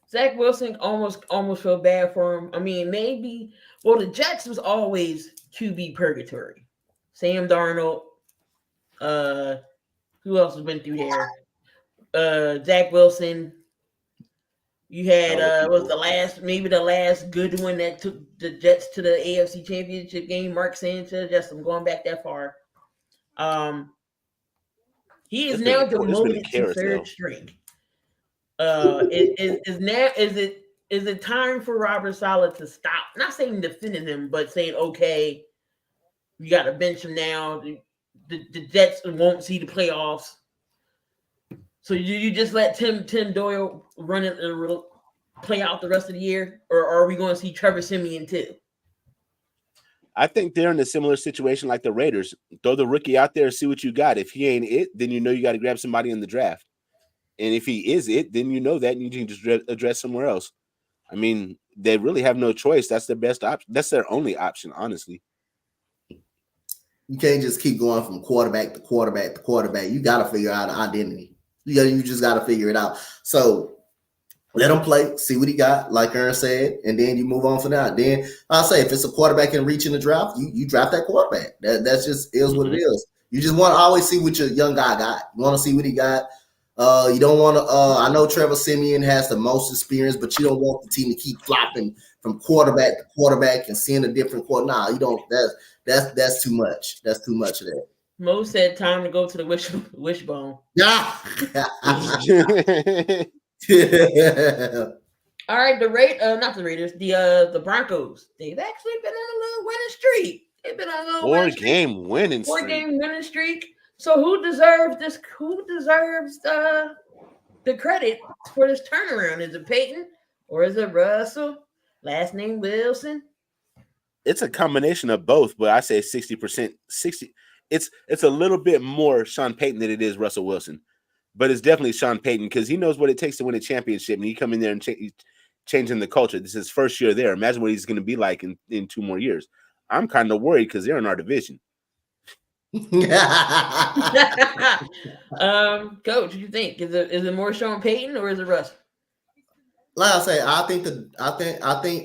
[SPEAKER 2] Zach Wilson almost feel bad for him. I mean, maybe. Well, the Jets was always QB purgatory. Sam Darnold. Who else has been through there? Zach Wilson. You had the last good one that took the Jets to the AFC Championship game. Mark Sanchez. Yes, I'm going back that far. He is now demoted to third string. Is it time for Robert Saleh to stop? Not saying defending him, but saying, okay, you got to bench him now. The Jets won't see the playoffs. So you just let Tim Doyle run it and play out the rest of the year, or are we going to see Trevor Siemian too?
[SPEAKER 3] I think they're in a similar situation like the Raiders. Throw the rookie out there and see what you got. If he ain't it, then you know you got to grab somebody in the draft. And if he is it, then you know that and you can just address somewhere else. I mean, they really have no choice. That's their best option. That's their only option, honestly.
[SPEAKER 1] You can't just keep going from quarterback to quarterback to quarterback. You got to figure out an identity. You just got to figure it out. So let him play, see what he got, like Aaron said, and then you move on from that. Then I'll say if it's a quarterback in reach in the draft, you draft that quarterback. That's just is what it is. You just want to always see what your young guy got. You want to see what he got. You don't want to. I know Trevor Siemian has the most experience, but you don't want the team to keep flopping from quarterback to quarterback and seeing a different quarter. Nah, you don't. That's too much. That's too much of that.
[SPEAKER 2] Mo said time to go to the wishbone.
[SPEAKER 1] Yeah.
[SPEAKER 2] All right, not the Raiders, the Broncos. They've actually been on a little winning streak. They've been on a little
[SPEAKER 3] four-game winning
[SPEAKER 2] streak. So who deserves this? Who deserves the credit for this turnaround? Is it Peyton or is it Russell? Last name Wilson.
[SPEAKER 3] It's a combination of both, but I say 60%. 60. It's a little bit more Sean Payton than it is Russell Wilson. But it's definitely Sean Payton because he knows what it takes to win a championship, and he come in there and changing the culture. This is his first year there. Imagine what he's going to be like in 2 more years. I'm kind of worried because they're in our division.
[SPEAKER 2] Coach, what do you think? Is it more Sean Payton or is it Russ?
[SPEAKER 1] like I say, I think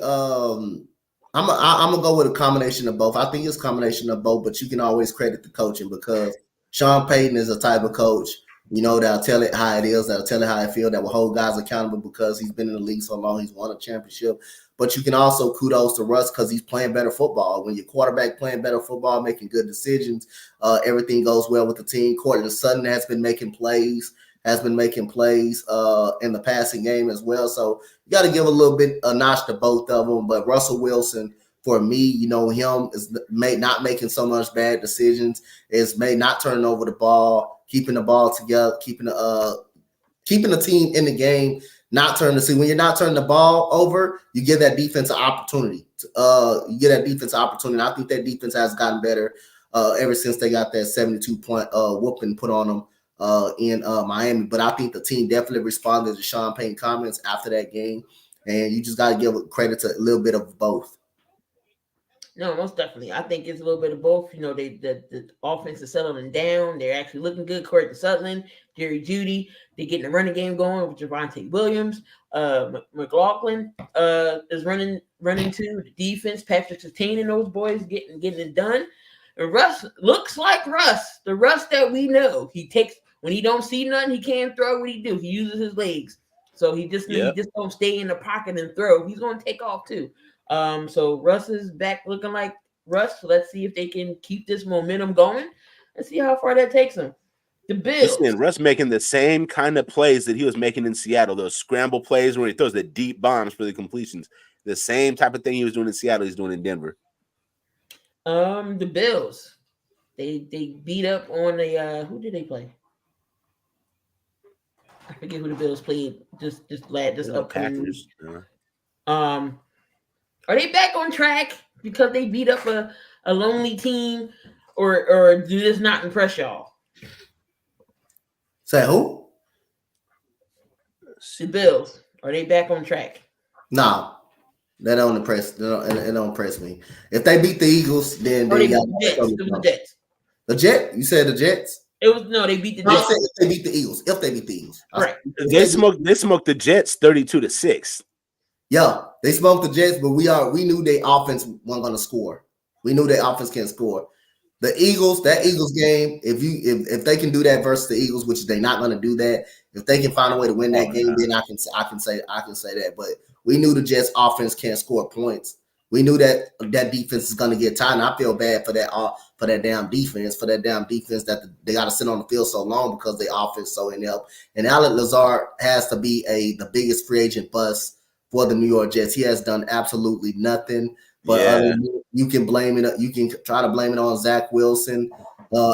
[SPEAKER 1] I'm gonna go with a combination of both. I think it's a combination of both, but you can always credit the coaching because Sean Payton is a type of coach, that'll tell it how it is, that'll tell it how it feels, that will hold guys accountable because he's been in the league so long, he's won a championship. But you can also kudos to Russ because he's playing better football. When your quarterback playing better football, making good decisions, everything goes well with the team. Cortland Sutton has been making plays in the passing game as well. So you got to give a notch to both of them. But Russell Wilson, for me, him is not making so much bad decisions, is not turning over the ball, keeping the ball together, keeping the team in the game, not turning when you're not turning the ball over, you give that defense an opportunity. I think that defense has gotten better ever since they got that 72-point whooping put on them in Miami. But I think the team definitely responded to Sean Payton comments after that game, and you just got to give credit to a little bit of both.
[SPEAKER 2] No, most definitely. I think it's a little bit of both. The offense is settling down. They're actually looking good. Cortland Sutton, Jerry Jeudy, they're getting the running game going with Javonte Williams. McLaughlin is running too. The defense, Patrick Surtain and those boys getting it done. And Russ looks like Russ, the Russ that we know. He takes when he don't see nothing, he can't throw. What he do? He uses his legs. So he just don't stay in the pocket and throw. He's going to take off too. So Russ is back looking like Russ. So let's see if they can keep this momentum going and see how far that takes them. The Bills.
[SPEAKER 3] Listen, Russ making the same kind of plays that he was making in Seattle, those scramble plays where he throws the deep bombs for the completions. The same type of thing he was doing in Seattle, he's doing in Denver.
[SPEAKER 2] The Bills. They beat up on who did they play? I forget who the Bills played this upcoming
[SPEAKER 3] Packers.
[SPEAKER 2] Are they back on track because they beat up a lonely team, or do this not impress y'all?
[SPEAKER 1] Say who?
[SPEAKER 2] The Bills. Are they back on track?
[SPEAKER 1] No, that don't impress. It don't impress me. If they beat the Eagles, then
[SPEAKER 2] they beat the Jets. It was the Jets.
[SPEAKER 1] The Jets? You said the Jets?
[SPEAKER 2] They beat the Jets.
[SPEAKER 1] I said if they beat the Eagles. If they beat the Eagles.
[SPEAKER 2] Right.
[SPEAKER 3] They smoked the Jets 32-6.
[SPEAKER 1] Yeah, they smoked the Jets, but we knew their offense wasn't gonna score. We knew their offense can't score. The Eagles, that Eagles game, if they can do that versus the Eagles, which they're not gonna do that, if they can find a way to win that game, then I can say that. But we knew the Jets offense can't score points. We knew that defense is gonna get tired. And I feel bad for that damn defense, that they got to sit on the field so long because their offense so inept. And Allen Lazard has to be the biggest free agent bust for the New York Jets. He has done absolutely nothing. But you can blame it. You can try to blame it on Zach Wilson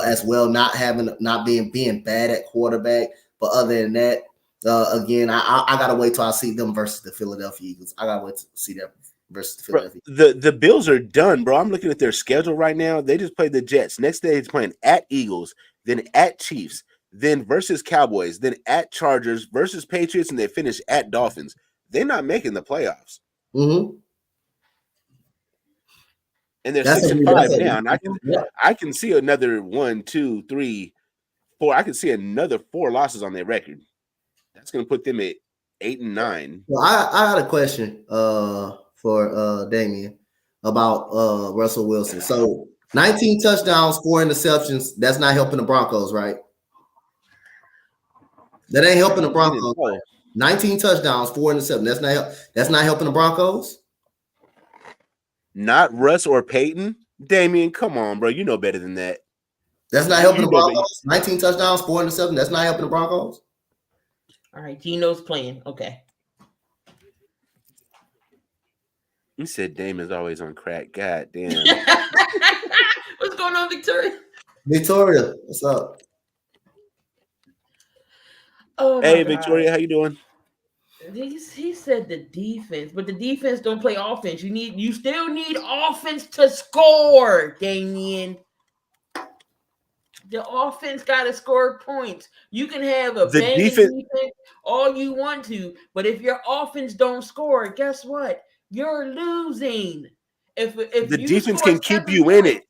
[SPEAKER 1] as well, not being bad at quarterback. But other than that, again, I gotta wait till I see them versus the Philadelphia Eagles. I gotta wait to see that versus the Philadelphia.
[SPEAKER 3] The Bills are done, bro. I'm looking at their schedule right now. They just played the Jets. Next day, it's playing at Eagles, then at Chiefs, then versus Cowboys, then at Chargers versus Patriots, and they finish at Dolphins. They're not making the playoffs.
[SPEAKER 1] Mm-hmm.
[SPEAKER 3] And they're 6-5 now. And I can see another 1, 2, 3, 4. I can see another 4 losses on their record. That's going to put them at 8-9.
[SPEAKER 1] Well, I got a question for Damien about Russell Wilson. So 19 touchdowns, 4 interceptions. That's not helping the Broncos, right? That ain't helping the Broncos. Right? 19 touchdowns, 4 interceptions. That's not helping the Broncos.
[SPEAKER 3] Not Russ or Peyton. Damien, come on, bro. You know better than that.
[SPEAKER 1] That's not helping the Broncos. 19 touchdowns, 4 interceptions. That's not helping the Broncos.
[SPEAKER 2] All right, Gino's playing. Okay.
[SPEAKER 3] You said Damon's always on crack. God damn.
[SPEAKER 2] What's going on, Victoria?
[SPEAKER 1] Victoria, what's up?
[SPEAKER 2] Oh,
[SPEAKER 3] hey, Victoria, how you doing?
[SPEAKER 2] He said the defense, but the defense don't play offense. You still need offense to score, Damien. The offense got to score points. You can have a banging defense all you want to, but if your offense don't score, guess what? You're losing. If
[SPEAKER 3] the defense can keep you in it.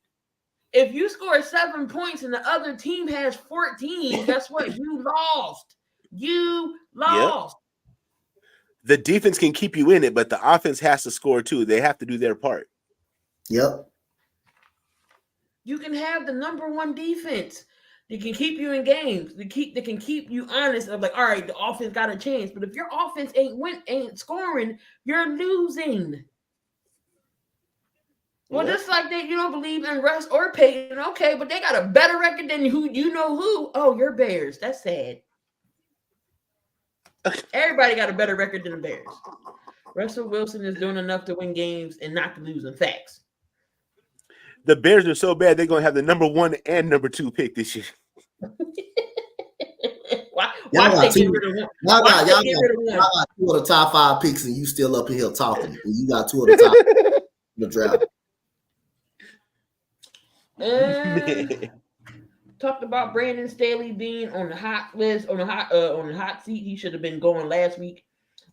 [SPEAKER 2] If you score 7 points and the other team has 14, guess what? You lost. You lost. Yep.
[SPEAKER 3] The defense can keep you in it, but the offense has to score too. They have to do their part.
[SPEAKER 1] Yep.
[SPEAKER 2] You can have the number one defense. They can keep you in games. They can keep you honest of like, all right, the offense got a chance. But if your offense ain't scoring, you're losing. Well,
[SPEAKER 3] Yep.
[SPEAKER 2] just like that, you don't believe in Russ or Peyton, okay, but they got a better record than who. Oh, you're Bears. That's sad. Everybody got a better record than the Bears. Russell Wilson is doing enough to win games and not to lose in facts.
[SPEAKER 3] The Bears are so bad they're gonna have the number 1 and number 2 pick this year.
[SPEAKER 2] Why
[SPEAKER 1] Y'all
[SPEAKER 2] they
[SPEAKER 1] got
[SPEAKER 2] get
[SPEAKER 1] two.
[SPEAKER 2] rid of one?
[SPEAKER 1] Y'all
[SPEAKER 2] Why
[SPEAKER 1] got,
[SPEAKER 2] they
[SPEAKER 1] y'all,
[SPEAKER 2] get
[SPEAKER 1] got,
[SPEAKER 2] rid of one?
[SPEAKER 1] y'all got 2 of the top 5 picks, and you still up in here talking. And you got 2 of the top in the draft.
[SPEAKER 2] Talked about Brandon Staley being on the hot list, on the hot seat. He should have been going last week.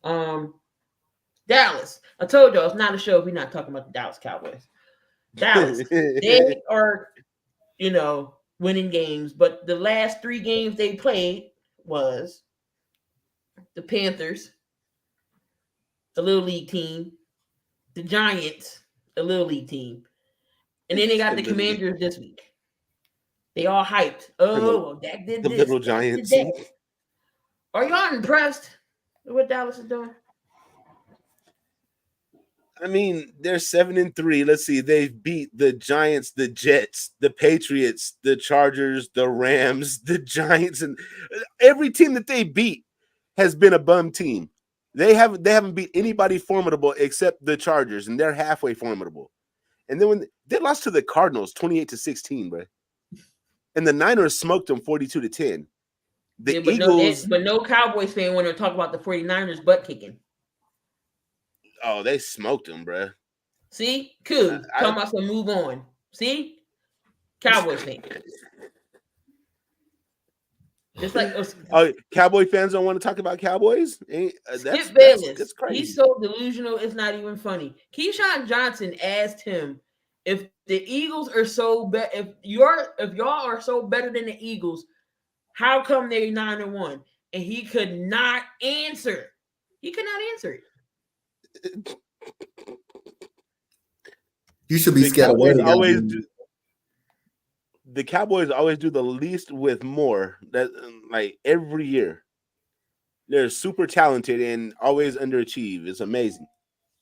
[SPEAKER 2] Dallas. I told y'all it's not a show if we're not talking about the Dallas Cowboys. Dallas. They are, winning games, but the last 3 games they played was the Panthers, the Little League team, the Giants, the Little League team, and then they got the Commanders this week. They all hyped. Oh, Dak did
[SPEAKER 3] the
[SPEAKER 2] this.
[SPEAKER 3] Little
[SPEAKER 2] Dak did
[SPEAKER 3] Giants.
[SPEAKER 2] that. Are y'all impressed with what Dallas is doing?
[SPEAKER 3] I mean, they're 7-3. Let's see. They've beat the Giants, the Jets, the Patriots, the Chargers, the Rams, the Giants, and every team that they beat has been a bum team. They haven't beat anybody formidable except the Chargers, and they're halfway formidable. And then when they lost to the Cardinals 28-16, bro. And the Niners smoked them 42-10. The Eagles,
[SPEAKER 2] but no Cowboys fan want to talk about the 49ers butt kicking.
[SPEAKER 3] oh, they smoked them, bro.
[SPEAKER 2] See? Cool. Talking about some move on. See? Cowboys fan. Just like
[SPEAKER 3] Cowboy fans don't want to talk about Cowboys?
[SPEAKER 2] Skip Bayless.
[SPEAKER 3] That's crazy.
[SPEAKER 2] He's so delusional, it's not even funny. Keyshawn Johnson asked him if the Eagles are so bad, if y'all are so better than the Eagles, how come they're 9-1? And he could not answer. He could not answer it.
[SPEAKER 1] You should be scared of
[SPEAKER 3] the Cowboys always do the least with more. That like every year. They're super talented and always underachieve. It's amazing.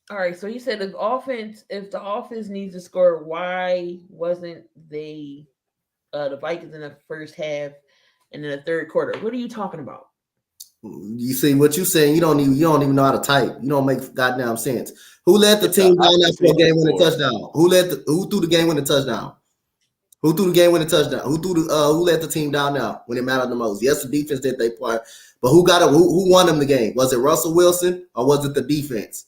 [SPEAKER 2] All right, so he said if the offense needs to score, why wasn't the Vikings in the first half and in the third quarter? What are you talking about?
[SPEAKER 1] You see what you saying? You don't even know how to type. You don't make goddamn sense. Who led the team down that for a game winning touchdown? Who threw the game winning touchdown? Who threw the game winning touchdown? Who let the team down now when it mattered the most? Yes, the defense did their part, but who won them the game? Was it Russell Wilson or was it the defense?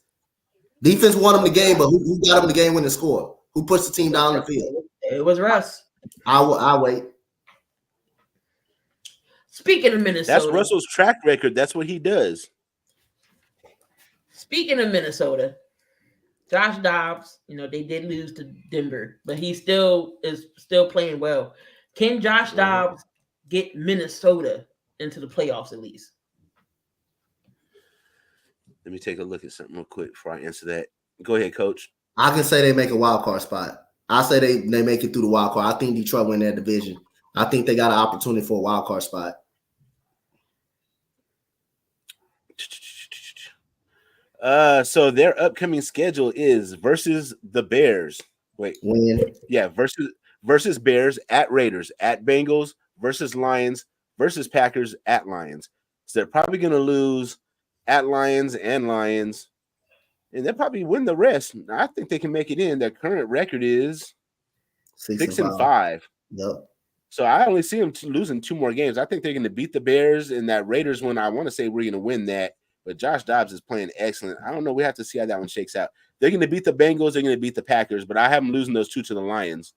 [SPEAKER 1] Defense won them the game, but who got them the game winning score? Who pushed the team down the field?
[SPEAKER 2] It was Russ.
[SPEAKER 1] I'll wait.
[SPEAKER 2] Speaking of Minnesota,
[SPEAKER 3] that's Russell's track record. That's what he does.
[SPEAKER 2] Speaking of Minnesota, Josh Dobbs, they did lose to Denver, but he is still playing well. Can Josh Dobbs get Minnesota into the playoffs at least?
[SPEAKER 3] Let me take a look at something real quick before I answer that. Go ahead, Coach.
[SPEAKER 1] I can say they make a wild card spot. I say they make it through the wild card. I think Detroit win that division. I think they got an opportunity for a wild card spot.
[SPEAKER 3] So their upcoming schedule is versus the Bears. Versus Bears, at Raiders, at Bengals, versus Lions, versus Packers, at Lions. So they're probably going to lose at Lions, and they'll probably win the rest. I think they can make it in. Their current record is 6-5.
[SPEAKER 1] Yep.
[SPEAKER 3] So I only see them losing 2 more games. I think they're going to beat the Bears, and that Raiders one, I want to say we're going to win that. But Josh Dobbs is playing excellent. I don't know. We have to see how that one shakes out. They're going to beat the Bengals. They're going to beat the Packers. But I have them losing those 2 to the Lions.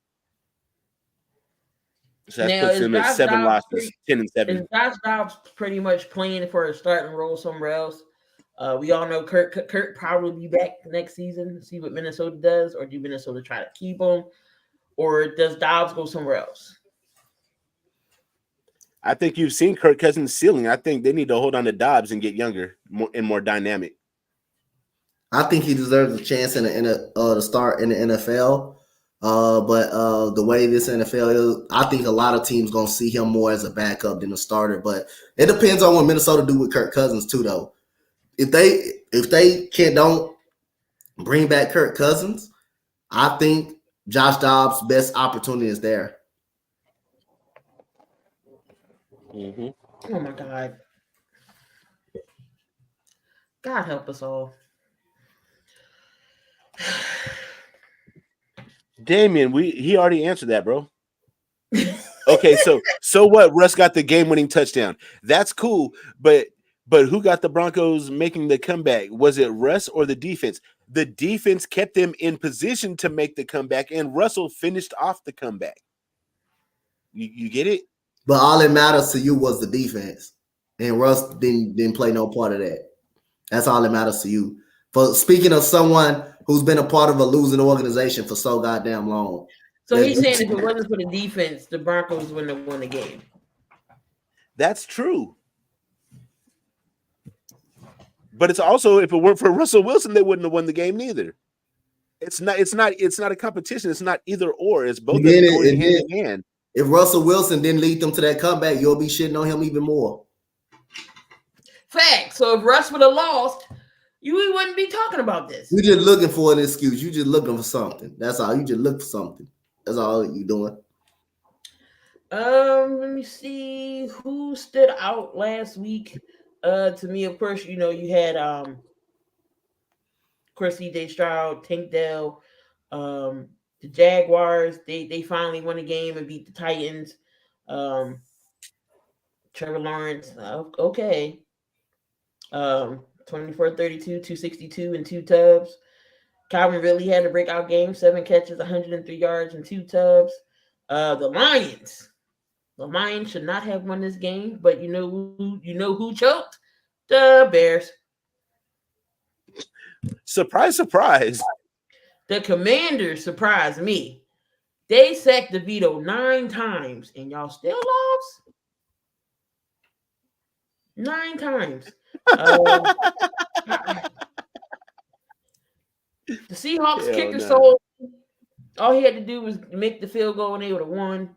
[SPEAKER 3] So that puts them at 7 losses, 10-7.
[SPEAKER 2] Is Josh Dobbs pretty much playing for a starting role somewhere else? We all know Kurt probably will be back next season to see what Minnesota does, or do Minnesota try to keep him, or does Dobbs go somewhere else?
[SPEAKER 3] I think you've seen Kirk Cousins' ceiling. I think they need to hold on to Dobbs and get younger, more dynamic.
[SPEAKER 1] I think he deserves a chance to start in the NFL. But the way this NFL is, I think a lot of teams gonna see him more as a backup than a starter. But it depends on what Minnesota do with Kirk Cousins too, though. If they don't bring back Kirk Cousins, I think Josh Dobbs' best opportunity is there.
[SPEAKER 3] Mm-hmm.
[SPEAKER 2] Oh my God. God help us all.
[SPEAKER 3] Damien, he already answered that, bro. Okay, so what? Russ got the game-winning touchdown. That's cool, but who got the Broncos making the comeback? Was it Russ or the defense? The defense kept them in position to make the comeback, and Russell finished off the comeback. You get it?
[SPEAKER 1] But all that matters to you was the defense, and Russ didn't play no part of that. That's all that matters to you. For speaking of someone who's been a part of a losing organization for so goddamn long.
[SPEAKER 2] So he's saying if it wasn't for the defense, the Broncos wouldn't have won the game.
[SPEAKER 3] That's true. But it's also, if it weren't for Russell Wilson, they wouldn't have won the game neither. It's not a competition. It's not either or. It's both of them going hand in hand.
[SPEAKER 1] If Russell Wilson didn't lead them to that comeback, you'll be shitting on him even more.
[SPEAKER 2] Fact. So if Russ would have lost, we wouldn't be talking about this.
[SPEAKER 1] You're just looking for an excuse. You're just looking for something. That's all. You just look for something. That's all you doing.
[SPEAKER 2] Let me see who stood out last week. To me, of course, you had of course, CJ Stroud, Tank Dell, the Jaguars. They finally won a game and beat the Titans. Trevor Lawrence, okay. 24-32, 262, and 2 tubs. Calvin Ridley had a breakout game, 7 catches, 103 yards, and 2 tubs. The Lions should not have won this game, but you know who choked? The Bears.
[SPEAKER 3] Surprise, surprise.
[SPEAKER 2] The Commanders surprised me. They sacked DeVito 9 times, and y'all still lost? 9 times. The Seahawks kicker sold. All he had to do was make the field goal, and they would have won.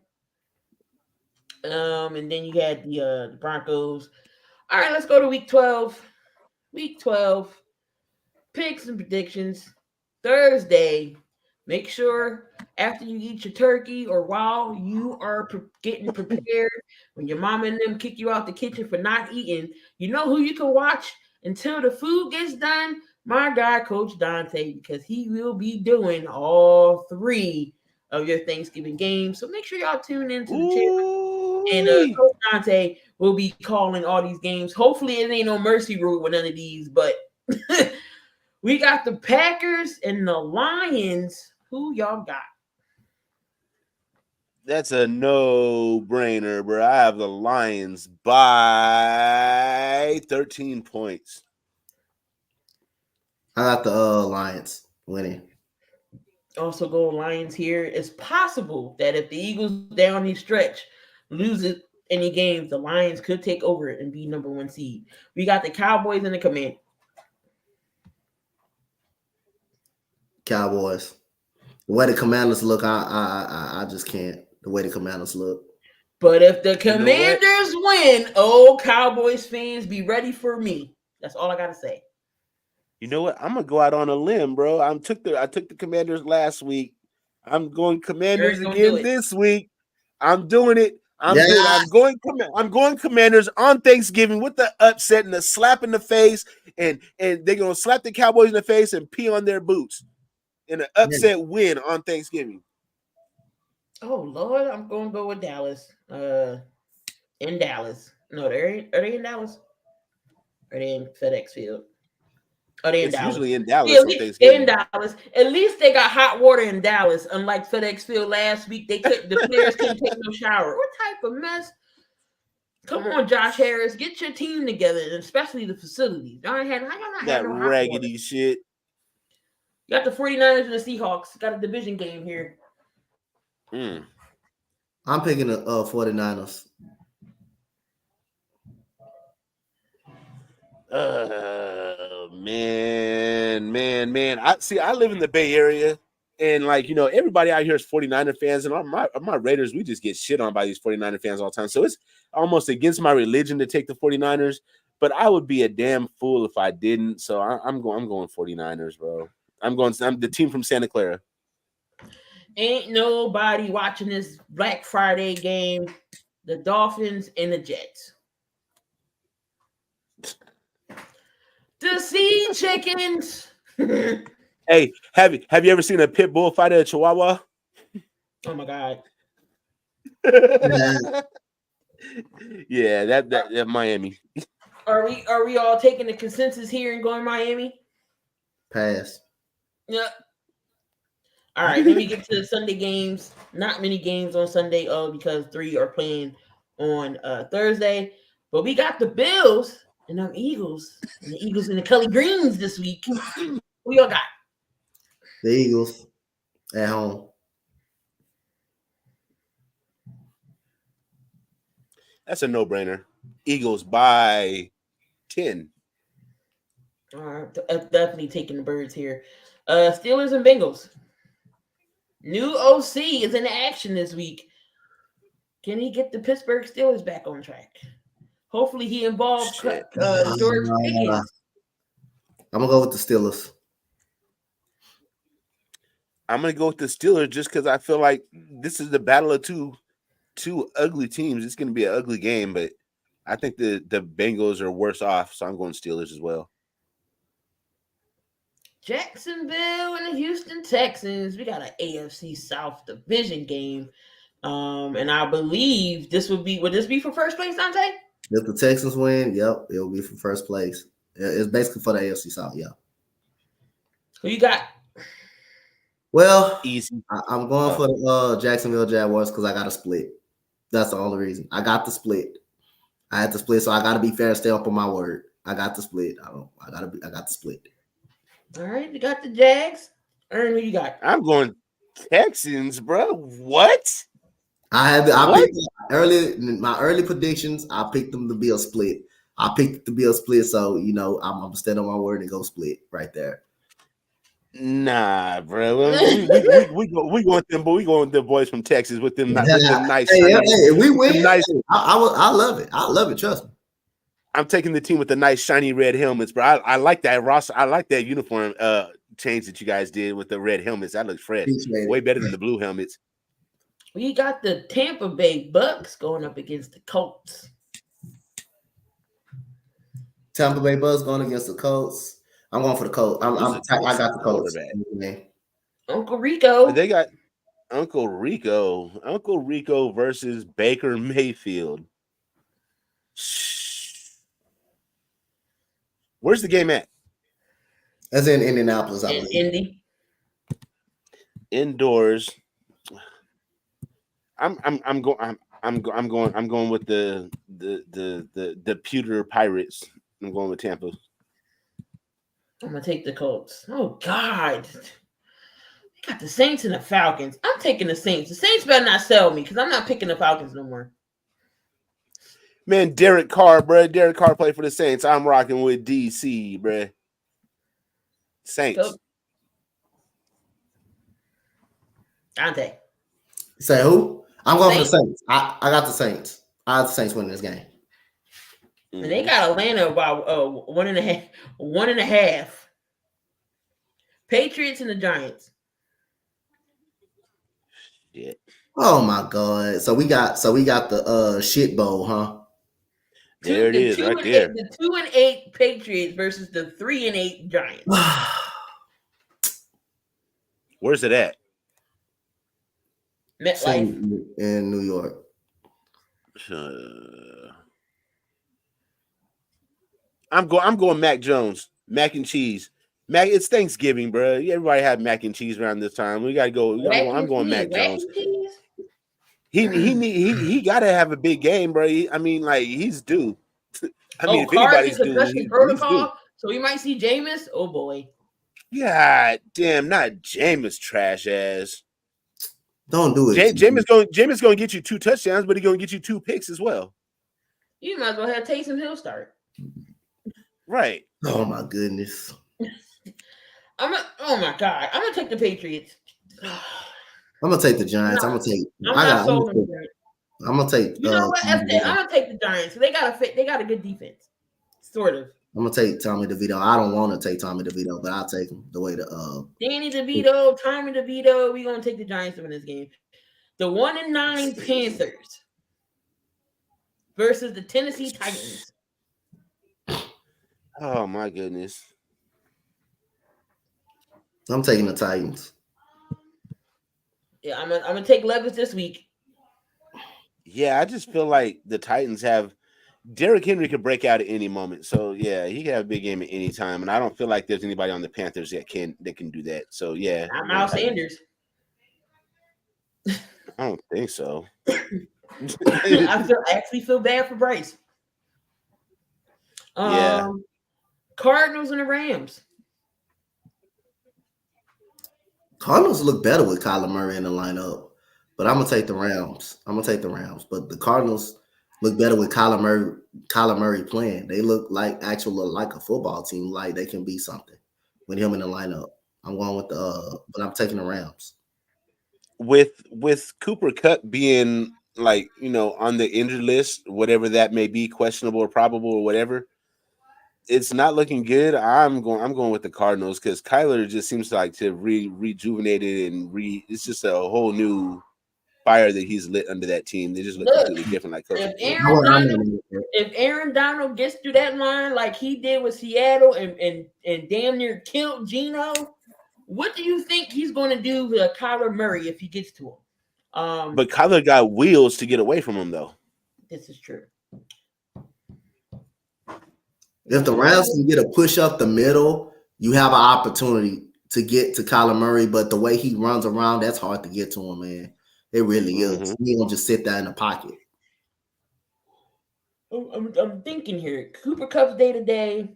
[SPEAKER 2] And then you had the Broncos. All right, let's go to week 12. Week 12. Picks and predictions. Thursday. Make sure after you eat your turkey or while you are getting prepared, when your mama and them kick you out the kitchen for not eating, you know who you can watch until the food gets done? My guy, Coach Dante, because he will be doing all 3 of your Thanksgiving games. So make sure y'all tune into the channel. And Coach Dante will be calling all these games. Hopefully it ain't no mercy rule with none of these, but we got the Packers and the Lions. Who y'all got?
[SPEAKER 3] That's a no-brainer, bro. I have the Lions by 13 points.
[SPEAKER 1] I got the Lions winning.
[SPEAKER 2] Also go Lions here. It's possible that if the Eagles down the stretch loses any games, the Lions could take over and be number 1 seed. We got the Cowboys and the Commanders.
[SPEAKER 1] Cowboys. The way the Commanders look, I just can't. The way the Commanders look.
[SPEAKER 2] But if the Commanders win, Cowboys fans, be ready for me. That's all I gotta say.
[SPEAKER 3] You know what? I'm gonna go out on a limb, bro. I took the Commanders last week. I'm going Commanders again this week. I'm doing it. I'm going Commanders on Thanksgiving with the upset and the slap in the face, and they're gonna slap the Cowboys in the face and pee on their boots in an upset win on Thanksgiving.
[SPEAKER 2] Oh Lord, I'm gonna go with Dallas. In Dallas. No, are they in Dallas? Are they in FedEx Field? Are they in Dallas?
[SPEAKER 3] Usually in Dallas.
[SPEAKER 2] Yeah, in Dallas. At least they got hot water in Dallas. Unlike FedEx Field last week, the players couldn't take no shower. What type of mess? Come on, Josh Harris, get your team together, and especially the facilities. Y'all not
[SPEAKER 3] that no raggedy water. Shit.
[SPEAKER 2] You got the 49ers and the Seahawks. Got a division game here.
[SPEAKER 1] I'm picking the 49ers.
[SPEAKER 3] man. I live in the Bay Area, and like everybody out here is 49er fans, and my Raiders, we just get shit on by these 49er fans all the time. So it's almost against my religion to take the 49ers, but I would be a damn fool if I didn't. So I'm going 49ers, bro. I'm the team from Santa Clara.
[SPEAKER 2] Ain't nobody watching this Black Friday game. The Dolphins and the Jets. The Sea Chickens.
[SPEAKER 3] Hey, have you ever seen a pit bull fight at a Chihuahua?
[SPEAKER 2] Oh my God.
[SPEAKER 3] Yeah, that Miami.
[SPEAKER 2] Are we all taking the consensus here and going Miami?
[SPEAKER 1] Pass.
[SPEAKER 2] Yeah. All right, let me get to the Sunday games. Not many games on Sunday, because 3 are playing on Thursday. But we got the Bills and them Eagles. And the Eagles and the Kelly Greens this week. Who y'all got?
[SPEAKER 1] The Eagles at home.
[SPEAKER 3] That's a no-brainer. Eagles by 10.
[SPEAKER 2] All right, definitely taking the Birds here. Steelers and Bengals. New OC is in action this week. Can he get the Pittsburgh Steelers back on track? Hopefully he involves George Pickens.
[SPEAKER 1] I'm going to go with the Steelers.
[SPEAKER 3] I'm going to go with the Steelers just because I feel like this is the battle of two ugly teams. It's going to be an ugly game, but I think the Bengals are worse off, so I'm going Steelers as well.
[SPEAKER 2] Jacksonville and the Houston Texans. We got an AFC South division game. And I believe would this be for first place, Dante?
[SPEAKER 1] If the Texans win, yep, it'll be for first place. It's basically for the AFC South, yeah.
[SPEAKER 2] Who you got?
[SPEAKER 1] Well,
[SPEAKER 3] Easy.
[SPEAKER 1] I'm going for the Jacksonville Jaguars because I got a split. That's the only reason. I got the split. I had to split, so I got to be fair and stay up on my word. I got the split. I got the split.
[SPEAKER 2] All right, you got the Jags. Ern, who you got?
[SPEAKER 3] I'm going Texans, bro. What?
[SPEAKER 1] I picked my early predictions. I picked them to be a split. I picked it to be a split, so I'm gonna stand on my word and go split right there.
[SPEAKER 3] Nah, bro. We go with them, but we going with the boys from Texas with them nice.
[SPEAKER 1] Hey, we win.
[SPEAKER 3] Nice.
[SPEAKER 1] I love it. I love it. Trust me.
[SPEAKER 3] I'm taking the team with the nice shiny red helmets, bro. I like that roster. I like that uniform change that you guys did with the red helmets. That looks fresh. Way better than the blue helmets.
[SPEAKER 2] We got the Tampa Bay Bucks going up against the Colts.
[SPEAKER 1] Tampa Bay Bucks going against the Colts. I'm going for the Colts. I got the Colts.
[SPEAKER 2] Uncle Rico.
[SPEAKER 3] They got Uncle Rico. Uncle Rico versus Baker Mayfield. Where's the game at?
[SPEAKER 1] That's in Indianapolis, I believe.
[SPEAKER 2] Indy.
[SPEAKER 3] Indoors. I'm going with the pewter Pirates. I'm going with Tampa.
[SPEAKER 2] I'm gonna take the Colts. Oh God. We got the Saints and the Falcons. I'm taking the Saints. The Saints better not sell me because I'm not picking the Falcons no more.
[SPEAKER 3] Man, Derek Carr, bro. Derek Carr played for the Saints. I'm rocking with DC, bro. Saints.
[SPEAKER 2] Go. Dante.
[SPEAKER 1] Say who? I'm going for the Saints. I got the Saints. I have the Saints winning this game.
[SPEAKER 2] And they got Atlanta about 1.5. Patriots and the Giants.
[SPEAKER 3] Shit.
[SPEAKER 1] Oh my God. So we got the shit bowl, huh?
[SPEAKER 3] There it is, right there.
[SPEAKER 2] The 2-8 Patriots versus the 3-8 Giants.
[SPEAKER 3] Where's it at?
[SPEAKER 2] MetLife
[SPEAKER 1] in New York.
[SPEAKER 3] I'm going Mac Jones, mac and cheese. Mac, it's Thanksgiving, bro. Everybody had mac and cheese around this time. We gotta go. I'm going Mac Jones. He got to have a big game, bro. He's due. If anybody's due, he's due.
[SPEAKER 2] So we might see Jameis. Oh boy.
[SPEAKER 3] God damn, not Jameis trash ass.
[SPEAKER 1] Don't do it.
[SPEAKER 3] Jameis going to get you 2 touchdowns, but he's going to get you 2 picks as well.
[SPEAKER 2] You might as well have Taysom Hill start.
[SPEAKER 3] Right.
[SPEAKER 1] Oh my goodness.
[SPEAKER 2] Oh my God, I'm gonna take the Patriots.
[SPEAKER 1] I'm gonna take the Giants. I'm
[SPEAKER 2] I'm not sold on the Giants.
[SPEAKER 1] gonna take
[SPEAKER 2] You know what?
[SPEAKER 1] Tommy
[SPEAKER 2] I'm
[SPEAKER 1] DeVito.
[SPEAKER 2] gonna take the Giants. They got a good defense, sort of.
[SPEAKER 1] I'm gonna take Tommy DeVito. I don't want to take Tommy DeVito, but I'll take him the way the
[SPEAKER 2] Danny DeVito, Tommy DeVito. We're gonna take the Giants to win this game. The 1-9 Panthers versus the Tennessee Titans.
[SPEAKER 3] Oh my goodness.
[SPEAKER 1] I'm taking the Titans.
[SPEAKER 2] Yeah, I'm gonna take Levis this week.
[SPEAKER 3] Yeah, I just feel like the Titans have Derrick Henry could break out at any moment. So yeah, he can have a big game at any time. And I don't feel like there's anybody on the Panthers that can do that. So yeah.
[SPEAKER 2] Not Miles Sanders.
[SPEAKER 3] I don't think so.
[SPEAKER 2] I actually feel bad for Bryce.
[SPEAKER 3] Yeah.
[SPEAKER 2] Cardinals and the Rams.
[SPEAKER 1] Cardinals look better with Kyler Murray in the lineup, but I'm gonna take the Rams. But the Cardinals look better with Kyler Murray playing. They look like like a football team, like they can be something with him in the lineup. I'm going with but I'm taking the Rams.
[SPEAKER 3] With Cooper Kupp being like, on the injured list, whatever that may be, questionable or probable or whatever, it's not looking good. I'm going with the Cardinals because Kyler just seems like to rejuvenated and it's just a whole new fire that he's lit under that team. They just look completely different. Like Coach.
[SPEAKER 2] If Aaron Donald gets through that line like he did with Seattle and damn near killed Geno, what do you think he's going to do with Kyler Murray if he gets to him?
[SPEAKER 3] But Kyler got wheels to get away from him, though.
[SPEAKER 2] This is true.
[SPEAKER 1] If the Rams can get a push up the middle, you have an opportunity to get to Kyler Murray. But the way he runs around, that's hard to get to him, man. It really is. He don't just sit there in the pocket.
[SPEAKER 2] I'm thinking here. Cooper Kupp's day to day.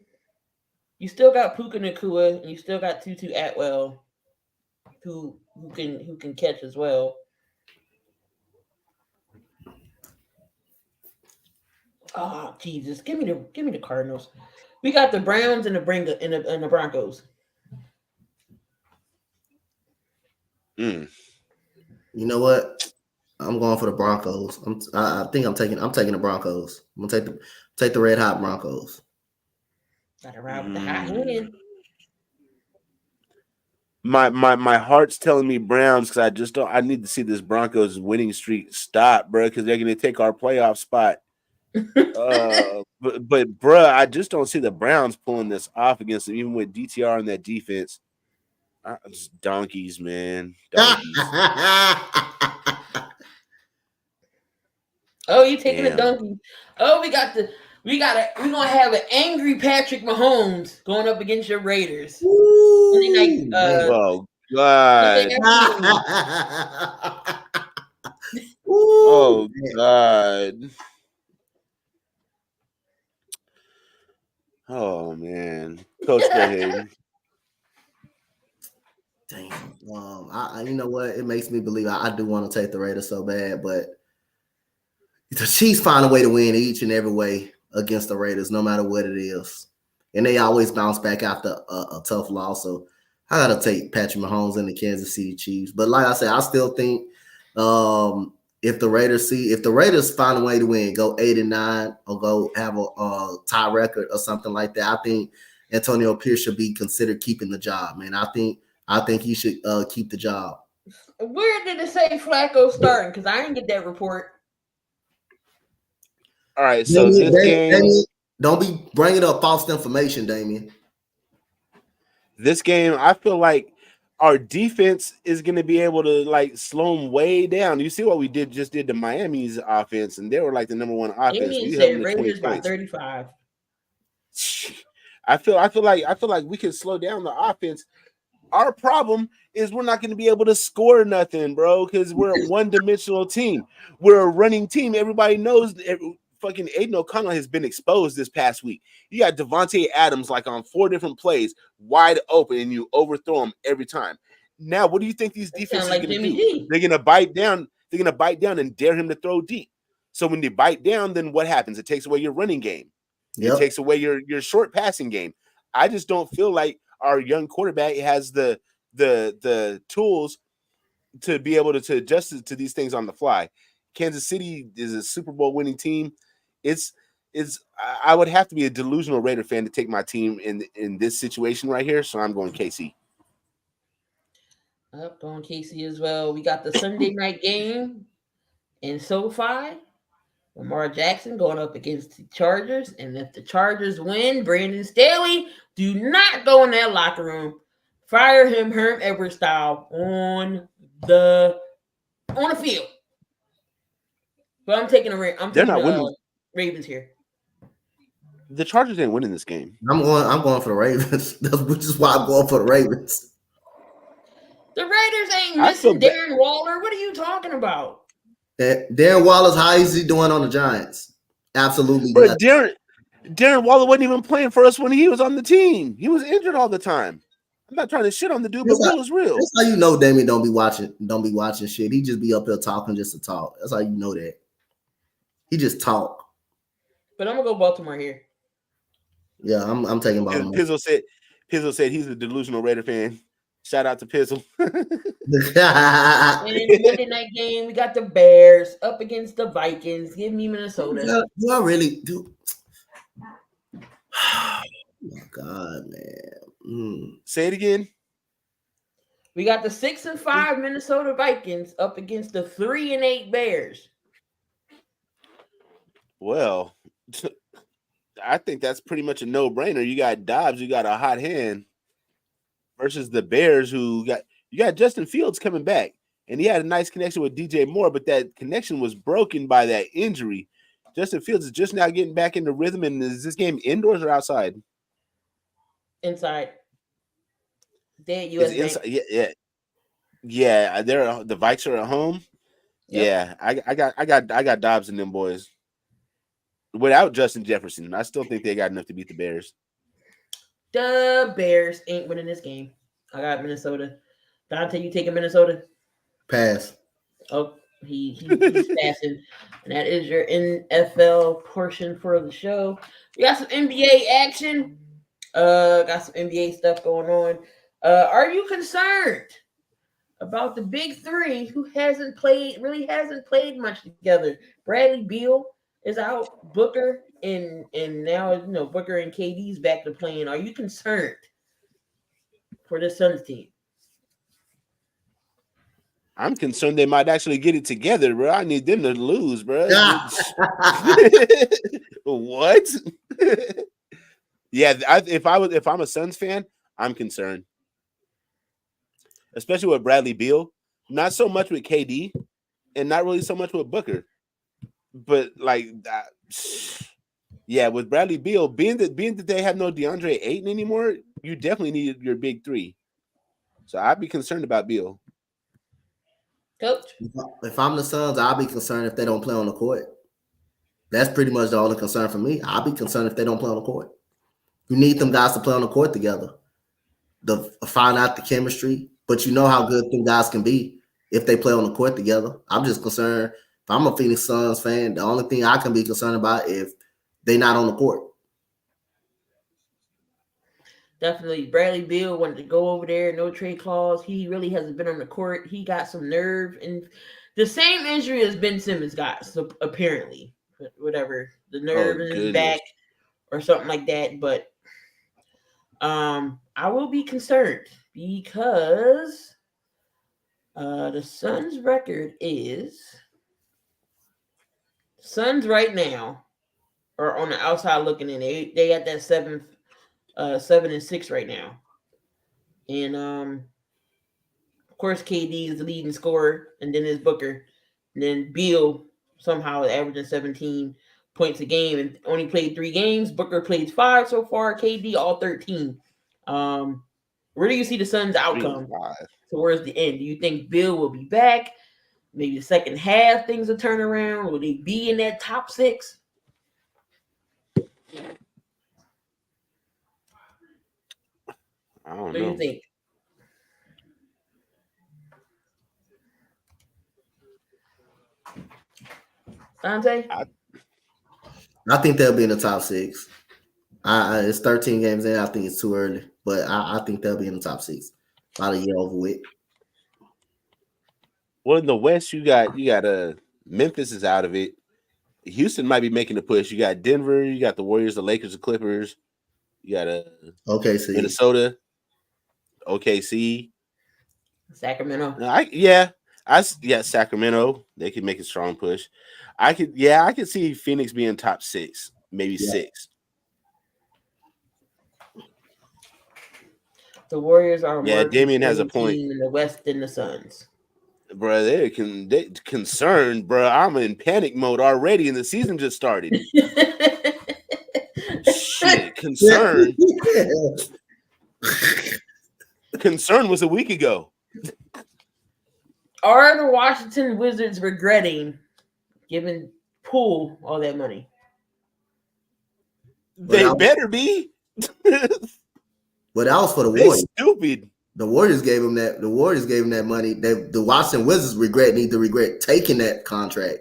[SPEAKER 2] You still got Puka Nacua, and you still got Tutu Atwell, who can catch as well. Oh Jesus! Give me the Cardinals. We got the Browns and the Broncos.
[SPEAKER 1] You know what? I'm going for the Broncos. I think I'm taking the Broncos. I'm gonna take the red hot Broncos.
[SPEAKER 2] Got to ride with the hot hand.
[SPEAKER 3] My heart's telling me Browns because I need to see this Broncos winning streak stop, bro, because they're gonna take our playoff spot. but bro, I just don't see the Browns pulling this off against them, even with DTR on that defense. Just donkeys, man. Donkeys.
[SPEAKER 2] Oh, you taking the donkey? Oh, we're gonna have an angry Patrick Mahomes going up against your Raiders.
[SPEAKER 3] Oh God! Oh God! Oh man, Coach, go ahead.
[SPEAKER 1] Damn. You know what? It makes me believe I do want to take the Raiders so bad, but the Chiefs find a way to win each and every way against the Raiders, no matter what it is, and they always bounce back after a tough loss. So I gotta take Patrick Mahomes and the Kansas City Chiefs. But like I said, I still think if the Raiders find a way to win, go 8-9 or go have a tie record or something like that, I think Antonio Pierce should be considered keeping the job, man. I think he should keep the job.
[SPEAKER 2] Where did it say Flacco starting? Because I didn't get that report.
[SPEAKER 3] All right, so this game.
[SPEAKER 1] Damien, don't be bringing up false information, Damien.
[SPEAKER 3] This game, I feel like our defense is going to be able to slow them way down. You see what we just did to Miami's offense, and they were like the number one offense.
[SPEAKER 2] Damien said Raiders by 35.
[SPEAKER 3] I feel like we can slow down the offense. Our problem is we're not going to be able to score nothing, bro, because we're a one-dimensional team. We're a running team. Everybody knows fucking Aiden O'Connell has been exposed this past week. You got Devontae Adams on 4 different plays, wide open, and you overthrow him every time. Now, what do you think these defenses are going to do? They're going to bite down. They're going to bite down and dare him to throw deep. So when they bite down, then what happens? It takes away your running game. It
[SPEAKER 1] Yep.
[SPEAKER 3] takes away your short passing game. I just don't feel like our young quarterback has the tools to be able to adjust to these things on the fly. Kansas City is a Super Bowl winning team. I would have to be a delusional Raider fan to take my team in this situation right here. So I'm going KC.
[SPEAKER 2] Up on KC as well. We got the Sunday night game in SoFi. Lamar Jackson going up against the Chargers. And if the Chargers win, Brandon Staley, do not go in that locker room. Fire him Herm Edwards style on the field. But I'm taking the Ravens here.
[SPEAKER 3] The Chargers ain't winning this game.
[SPEAKER 1] I'm going for the Ravens, which is why I'm going for the Ravens.
[SPEAKER 2] The Raiders ain't missing Darren Waller. What are you talking about?
[SPEAKER 1] Darren Waller's, how is he doing on the Giants? Absolutely.
[SPEAKER 3] But Darren Waller wasn't even playing for us when he was on the team. He was injured all the time. I'm not trying to shit on the dude, but Will is real.
[SPEAKER 1] That's how you know Damien don't be watching shit. He just be up here talking just to talk. That's how you know that. He just talk.
[SPEAKER 2] But I'm gonna go Baltimore here.
[SPEAKER 1] Yeah, I'm taking Baltimore.
[SPEAKER 3] Pizzle said he's a delusional Raider fan. Shout out to Pizzle.
[SPEAKER 2] And in the Monday night game, we got the Bears up against the Vikings. Give me Minnesota.
[SPEAKER 1] Do I really do? Oh my God, man.
[SPEAKER 3] Say it again.
[SPEAKER 2] We got the 6-5 Minnesota Vikings up against the 3-8 Bears.
[SPEAKER 3] Well, I think that's pretty much a no-brainer. You got Dobbs, you got a hot hand, versus the Bears, you got Justin Fields coming back, and he had a nice connection with DJ Moore, but that connection was broken by that injury. Justin Fields is just now getting back into rhythm. And is this game indoors or outside?
[SPEAKER 2] Inside. Dead US.
[SPEAKER 3] Yeah. The Vikes are at home. Yep. Yeah, I got Dobbs and them boys. Without Justin Jefferson, I still think they got enough to beat the Bears.
[SPEAKER 2] The Bears ain't winning this game. I got Minnesota. Dante, you taking Minnesota?
[SPEAKER 1] Pass.
[SPEAKER 2] Oh, he's passing. And that is your NFL portion for the show. We got some NBA action. Got some NBA stuff going on. Are you concerned about the big three who really hasn't played much together? Bradley Beal is out. Booker and now Booker and KD's back to playing. Are you concerned for the Suns team?
[SPEAKER 3] I'm concerned they might actually get it together, bro. I need them to lose, bro. What? Yeah, if I'm a Suns fan, I'm concerned, especially with Bradley Beal. Not so much with KD, and not really so much with Booker, but like that. Yeah, with Bradley Beal, being that they have no DeAndre Ayton anymore, you definitely need your big three. So I'd be concerned about Beal.
[SPEAKER 2] Coach?
[SPEAKER 1] If I'm the Suns, I'll be concerned if they don't play on the court. That's pretty much the only concern for me. I'll be concerned if they don't play on the court. You need them guys to play on the court together to find out the chemistry. But you know how good them guys can be if they play on the court together. I'm just concerned. If I'm a Phoenix Suns fan, the only thing I can be concerned about is they're not on the court.
[SPEAKER 2] Definitely. Bradley Beal wanted to go over there, no trade clause. He really hasn't been on the court. He got some nerve, and the same injury as Ben Simmons got, so apparently. Whatever. The nerve in his back or something like that. But I will be concerned because the Suns' record is Suns right now are on the outside looking in. They at that 7-6 right now. And of course KD is the leading scorer, and then there's Booker. And then Beal somehow averaging 17 points a game and only played 3 games. Booker played 5 so far, KD all 13. Where do you see the Suns' outcome towards the end? Do you think Beal will be back? Maybe the second half things will turn around? Will they be in that top 6?
[SPEAKER 3] I don't know.
[SPEAKER 2] What do you think? Dante?
[SPEAKER 1] I think they'll be in the top 6. It's 13 games in. I think it's too early, but I think they'll be in the top 6 by the year over with.
[SPEAKER 3] Well, in the West, you got Memphis is out of it. Houston might be making a push. You got Denver, you got the Warriors, the Lakers, the Clippers. You got
[SPEAKER 1] OKC,
[SPEAKER 3] Minnesota, OKC,
[SPEAKER 2] Sacramento.
[SPEAKER 3] Sacramento. They could make a strong push. I could see Phoenix being top 6, maybe 6.
[SPEAKER 2] The Warriors are
[SPEAKER 3] Yeah, Damian has a
[SPEAKER 2] winning
[SPEAKER 3] point.
[SPEAKER 2] team in the West than the Suns.
[SPEAKER 3] Bro, they concerned, bro. I'm in panic mode already, and the season just started. Shit, concern. Concern was a week ago.
[SPEAKER 2] Are the Washington Wizards regretting giving Poole all that money?
[SPEAKER 3] They better be.
[SPEAKER 1] But that was for the
[SPEAKER 3] They
[SPEAKER 1] Warriors.
[SPEAKER 3] stupid.
[SPEAKER 1] The Warriors gave him that. The Warriors gave him that money. The Washington Wizards need to regret taking that contract.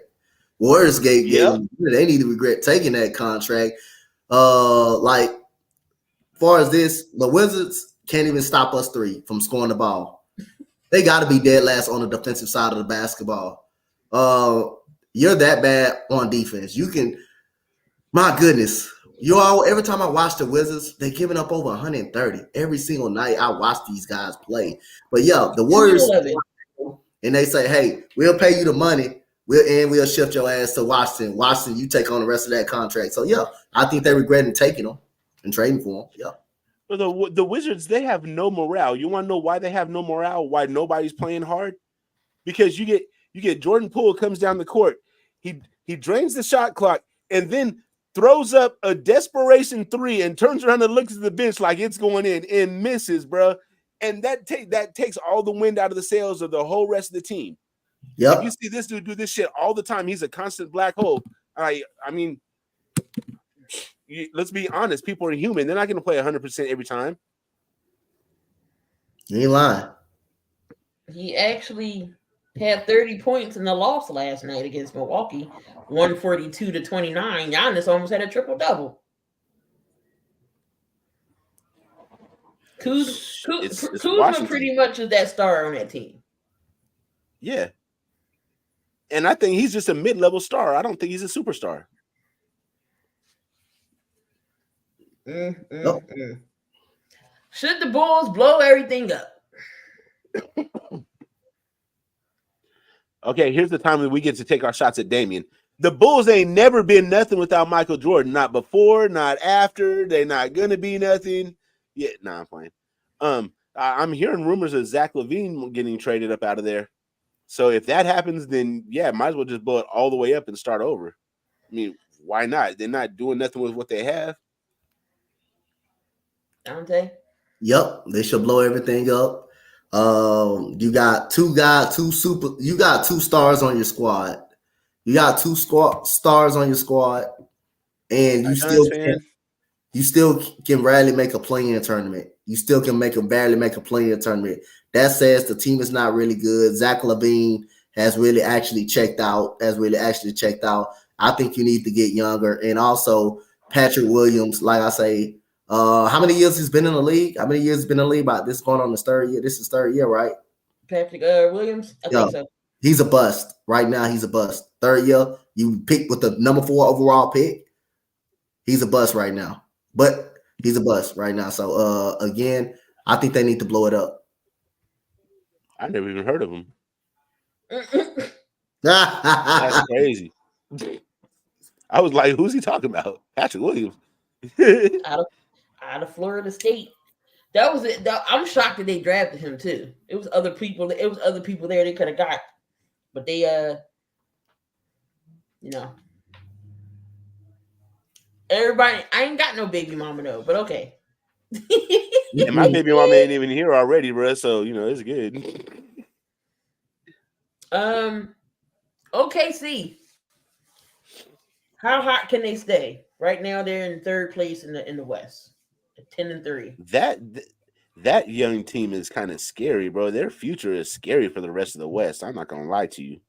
[SPEAKER 1] Warriors gave him, they need to regret taking that contract. Like, far as this, the Wizards can't even stop us 3 from scoring the ball. They got to be dead last on the defensive side of the basketball. You're that bad on defense. You can, my goodness. Every time I watch the Wizards, they're giving up over 130 every single night. I watch these guys play. But yeah, the Warriors, and they say, hey, we'll pay you the money. We'll shift your ass to Washington. Washington, you take on the rest of that contract. So yeah, I think they're regretting taking them and trading for them. Yeah.
[SPEAKER 3] But the Wizards, they have no morale. You want to know why they have no morale? Why nobody's playing hard? Because you get Jordan Poole comes down the court. He drains the shot clock and then throws up a desperation 3 and turns around and looks at the bench like it's going in and misses, bro. And that takes all the wind out of the sails of the whole rest of the team.
[SPEAKER 1] Yeah,
[SPEAKER 3] you see this dude do this shit all the time. He's a constant black hole. I mean, let's be honest. People are human. They're not going to play 100% every time.
[SPEAKER 1] You ain't lying.
[SPEAKER 2] He actually had 30 points in the loss last night against Milwaukee, 142-29. Giannis almost had a triple-double. Kuzma pretty much is that star on that team.
[SPEAKER 3] Yeah. And I think he's just a mid-level star. I don't think he's a superstar.
[SPEAKER 2] Should the Bulls blow everything up?
[SPEAKER 3] Okay, here's the time that we get to take our shots at Damian. The Bulls ain't never been nothing without Michael Jordan. Not before, not after. They're not gonna be nothing. Yeah, I'm playing. I'm hearing rumors of Zach LaVine getting traded up out of there. So if that happens, then yeah, might as well just blow it all the way up and start over. I mean, why not? They're not doing nothing with what they have.
[SPEAKER 2] Dante?
[SPEAKER 1] Yep, they should blow everything up. You got two stars on your squad. You got two stars on your squad, and you still can rarely make a play-in tournament. You still can barely make a play-in tournament. That says the team is not really good. Zach LaVine has really actually checked out. I think you need to get younger, and also Patrick Williams. Like I say, how many years he's been in the league? How many years he's been in the league? About this going on his 3rd year. This is 3rd year, right?
[SPEAKER 2] Patrick Williams? I think so.
[SPEAKER 1] He's a bust. Right now, he's a bust. 3rd year, you pick with the number 4 overall pick. He's a bust right now. But he's a bust right now. So, again, I think they need to blow it up.
[SPEAKER 3] I never even heard of him. That's crazy. I was like, who's he talking about? Patrick Williams.
[SPEAKER 2] out of Florida State. That was it. I'm shocked that they drafted him too. It was other people there they could have got, but they everybody. I ain't got no baby mama though, but okay.
[SPEAKER 3] And my baby mama ain't even here already, bro. So it's good.
[SPEAKER 2] OKC. How hot can they stay? Right now, they're in 3rd place in the West, 10-3.
[SPEAKER 3] That young team is kind of scary, bro. Their future is scary for the rest of the West. I'm not gonna lie to you.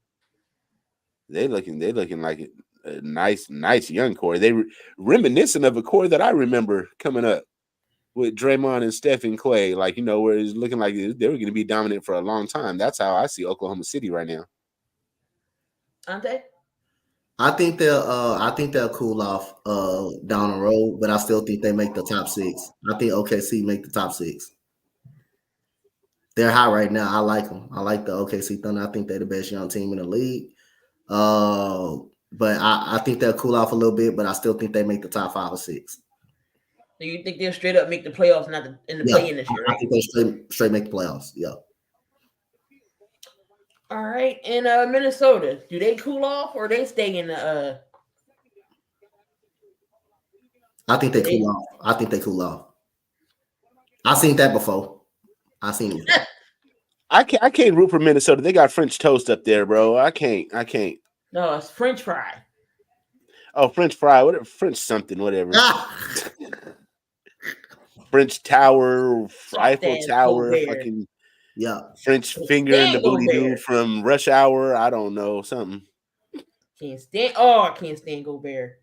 [SPEAKER 3] They looking like a nice young core. They reminiscent of a core that I remember coming up with Draymond and Steph and Clay. Like, you know, where it's looking like they were going to be dominant for a long time. That's how I see Oklahoma City right now.
[SPEAKER 2] Ante?
[SPEAKER 1] I think they'll cool off down the road, but I still think they make the top 6. I think OKC make the top 6. They're hot right now. I like them. I like the OKC Thunder. I think they're the best young team in the league. But I think they'll cool off a little bit, but I still think they make the top 5 or 6.
[SPEAKER 2] Do you think they'll straight up make the playoffs, not in the play-in this year?
[SPEAKER 1] I
[SPEAKER 2] Right?
[SPEAKER 1] think they straight make the playoffs. Yeah.
[SPEAKER 2] All right. And Minnesota, do they cool off or they stay in the?
[SPEAKER 1] I think they cool off. I've seen that before. I've seen it before.
[SPEAKER 3] I can't root for Minnesota. They got French toast up there, bro. I can't.
[SPEAKER 2] No, it's French fry.
[SPEAKER 3] Oh, French fry, whatever, French something, whatever.
[SPEAKER 1] Ah!
[SPEAKER 3] French Tower, Eiffel
[SPEAKER 2] Soft-ass
[SPEAKER 3] Tower,
[SPEAKER 2] Gobert.
[SPEAKER 3] fucking
[SPEAKER 1] Yeah.
[SPEAKER 3] French finger in the booty
[SPEAKER 2] Gobert.
[SPEAKER 3] dude from Rush Hour. I don't know, something.
[SPEAKER 2] Can't stand. Oh, I can't stand Gobert.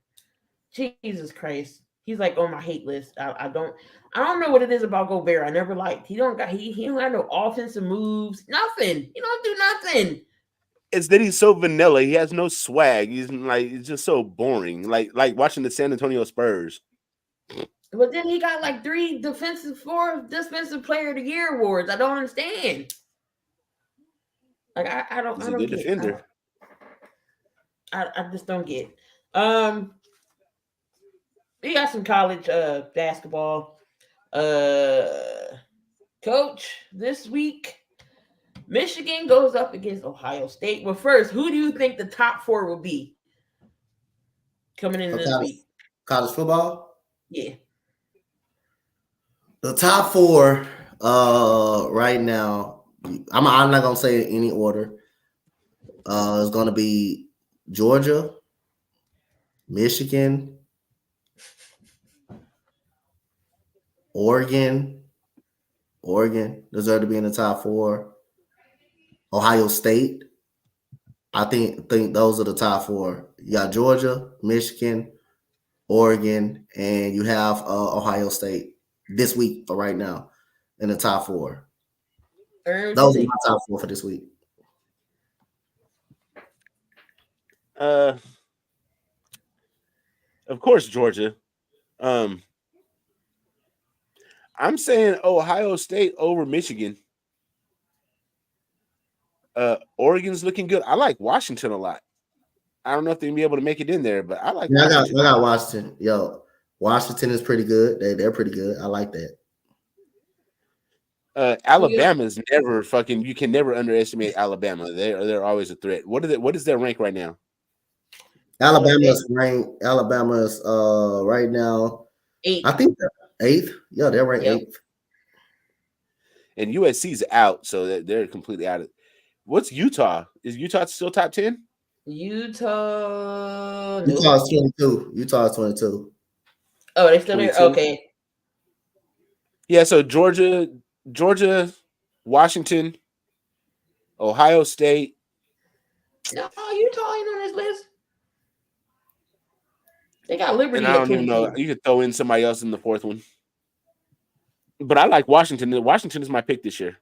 [SPEAKER 2] Jesus Christ, he's like on my hate list. I don't know what it is about Gobert. I never liked. He don't have no offensive moves. Nothing. He don't do nothing.
[SPEAKER 3] It's that he's so vanilla. He has no swag. He's just so boring. Like watching the San Antonio Spurs.
[SPEAKER 2] But then he got like 4 defensive player of the year awards. I don't understand. Like I don't.
[SPEAKER 3] He's
[SPEAKER 2] I
[SPEAKER 3] a
[SPEAKER 2] don't
[SPEAKER 3] good
[SPEAKER 2] get.
[SPEAKER 3] defender.
[SPEAKER 2] I just don't get. We got some college basketball. Coach, this week, Michigan goes up against Ohio State. Well, first, who do you think the top 4 will be coming in this week?
[SPEAKER 1] College football?
[SPEAKER 2] Yeah.
[SPEAKER 1] The top 4 right now, I'm not gonna say in any order. It's gonna be Georgia, Michigan, Oregon deserve to be in the top 4. Ohio State. I think those are the top 4. You got Georgia, Michigan, Oregon, and you have Ohio State this week for right now in the top 4. Those are my top 4 for this week.
[SPEAKER 3] Of course, Georgia. I'm saying Ohio State over Michigan. Oregon's looking good. I like Washington a lot. I don't know if they'll be able to make it in there, but I like Washington.
[SPEAKER 1] I got Washington. Yo, Washington is pretty good. They're pretty good. I like that.
[SPEAKER 3] Alabama's never fucking. You can never underestimate Alabama. They're always a threat. What is their rank right now?
[SPEAKER 1] Alabama's ranked. Alabama's right now
[SPEAKER 2] 8th.
[SPEAKER 1] I think they're 8th. Yeah, they're ranked 8th.
[SPEAKER 3] And USC's out, so they're completely out of. What's Utah? Is Utah still top 10?
[SPEAKER 2] Utah.
[SPEAKER 1] Utah's 22. Utah's 22.
[SPEAKER 2] Oh, they still there?
[SPEAKER 3] 22.
[SPEAKER 2] Okay.
[SPEAKER 3] Yeah, so Georgia, Washington, Ohio State.
[SPEAKER 2] No, Utah ain't on this list. They got Liberty.
[SPEAKER 3] And I don't even know. You could throw in somebody else in the 4th one. But I like Washington. Washington is my pick this year.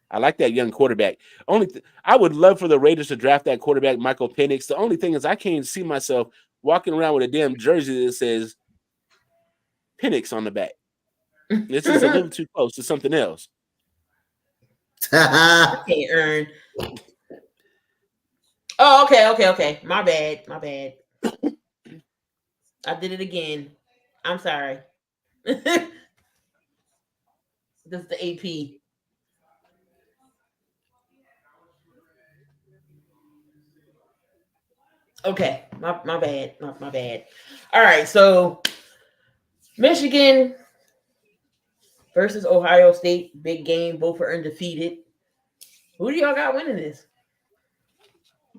[SPEAKER 3] I like that young quarterback. I would love for the Raiders to draft that quarterback, Michael Penix. The only thing is I can't see myself walking around with a damn jersey that says Penix on the back. This is a little too close to something else.
[SPEAKER 2] I can't earn. Oh, okay. My bad. I did it again. I'm sorry. This is the AP. Okay, my bad. My bad. All right, so Michigan versus Ohio State, big game. Both are undefeated. Who do y'all got winning this?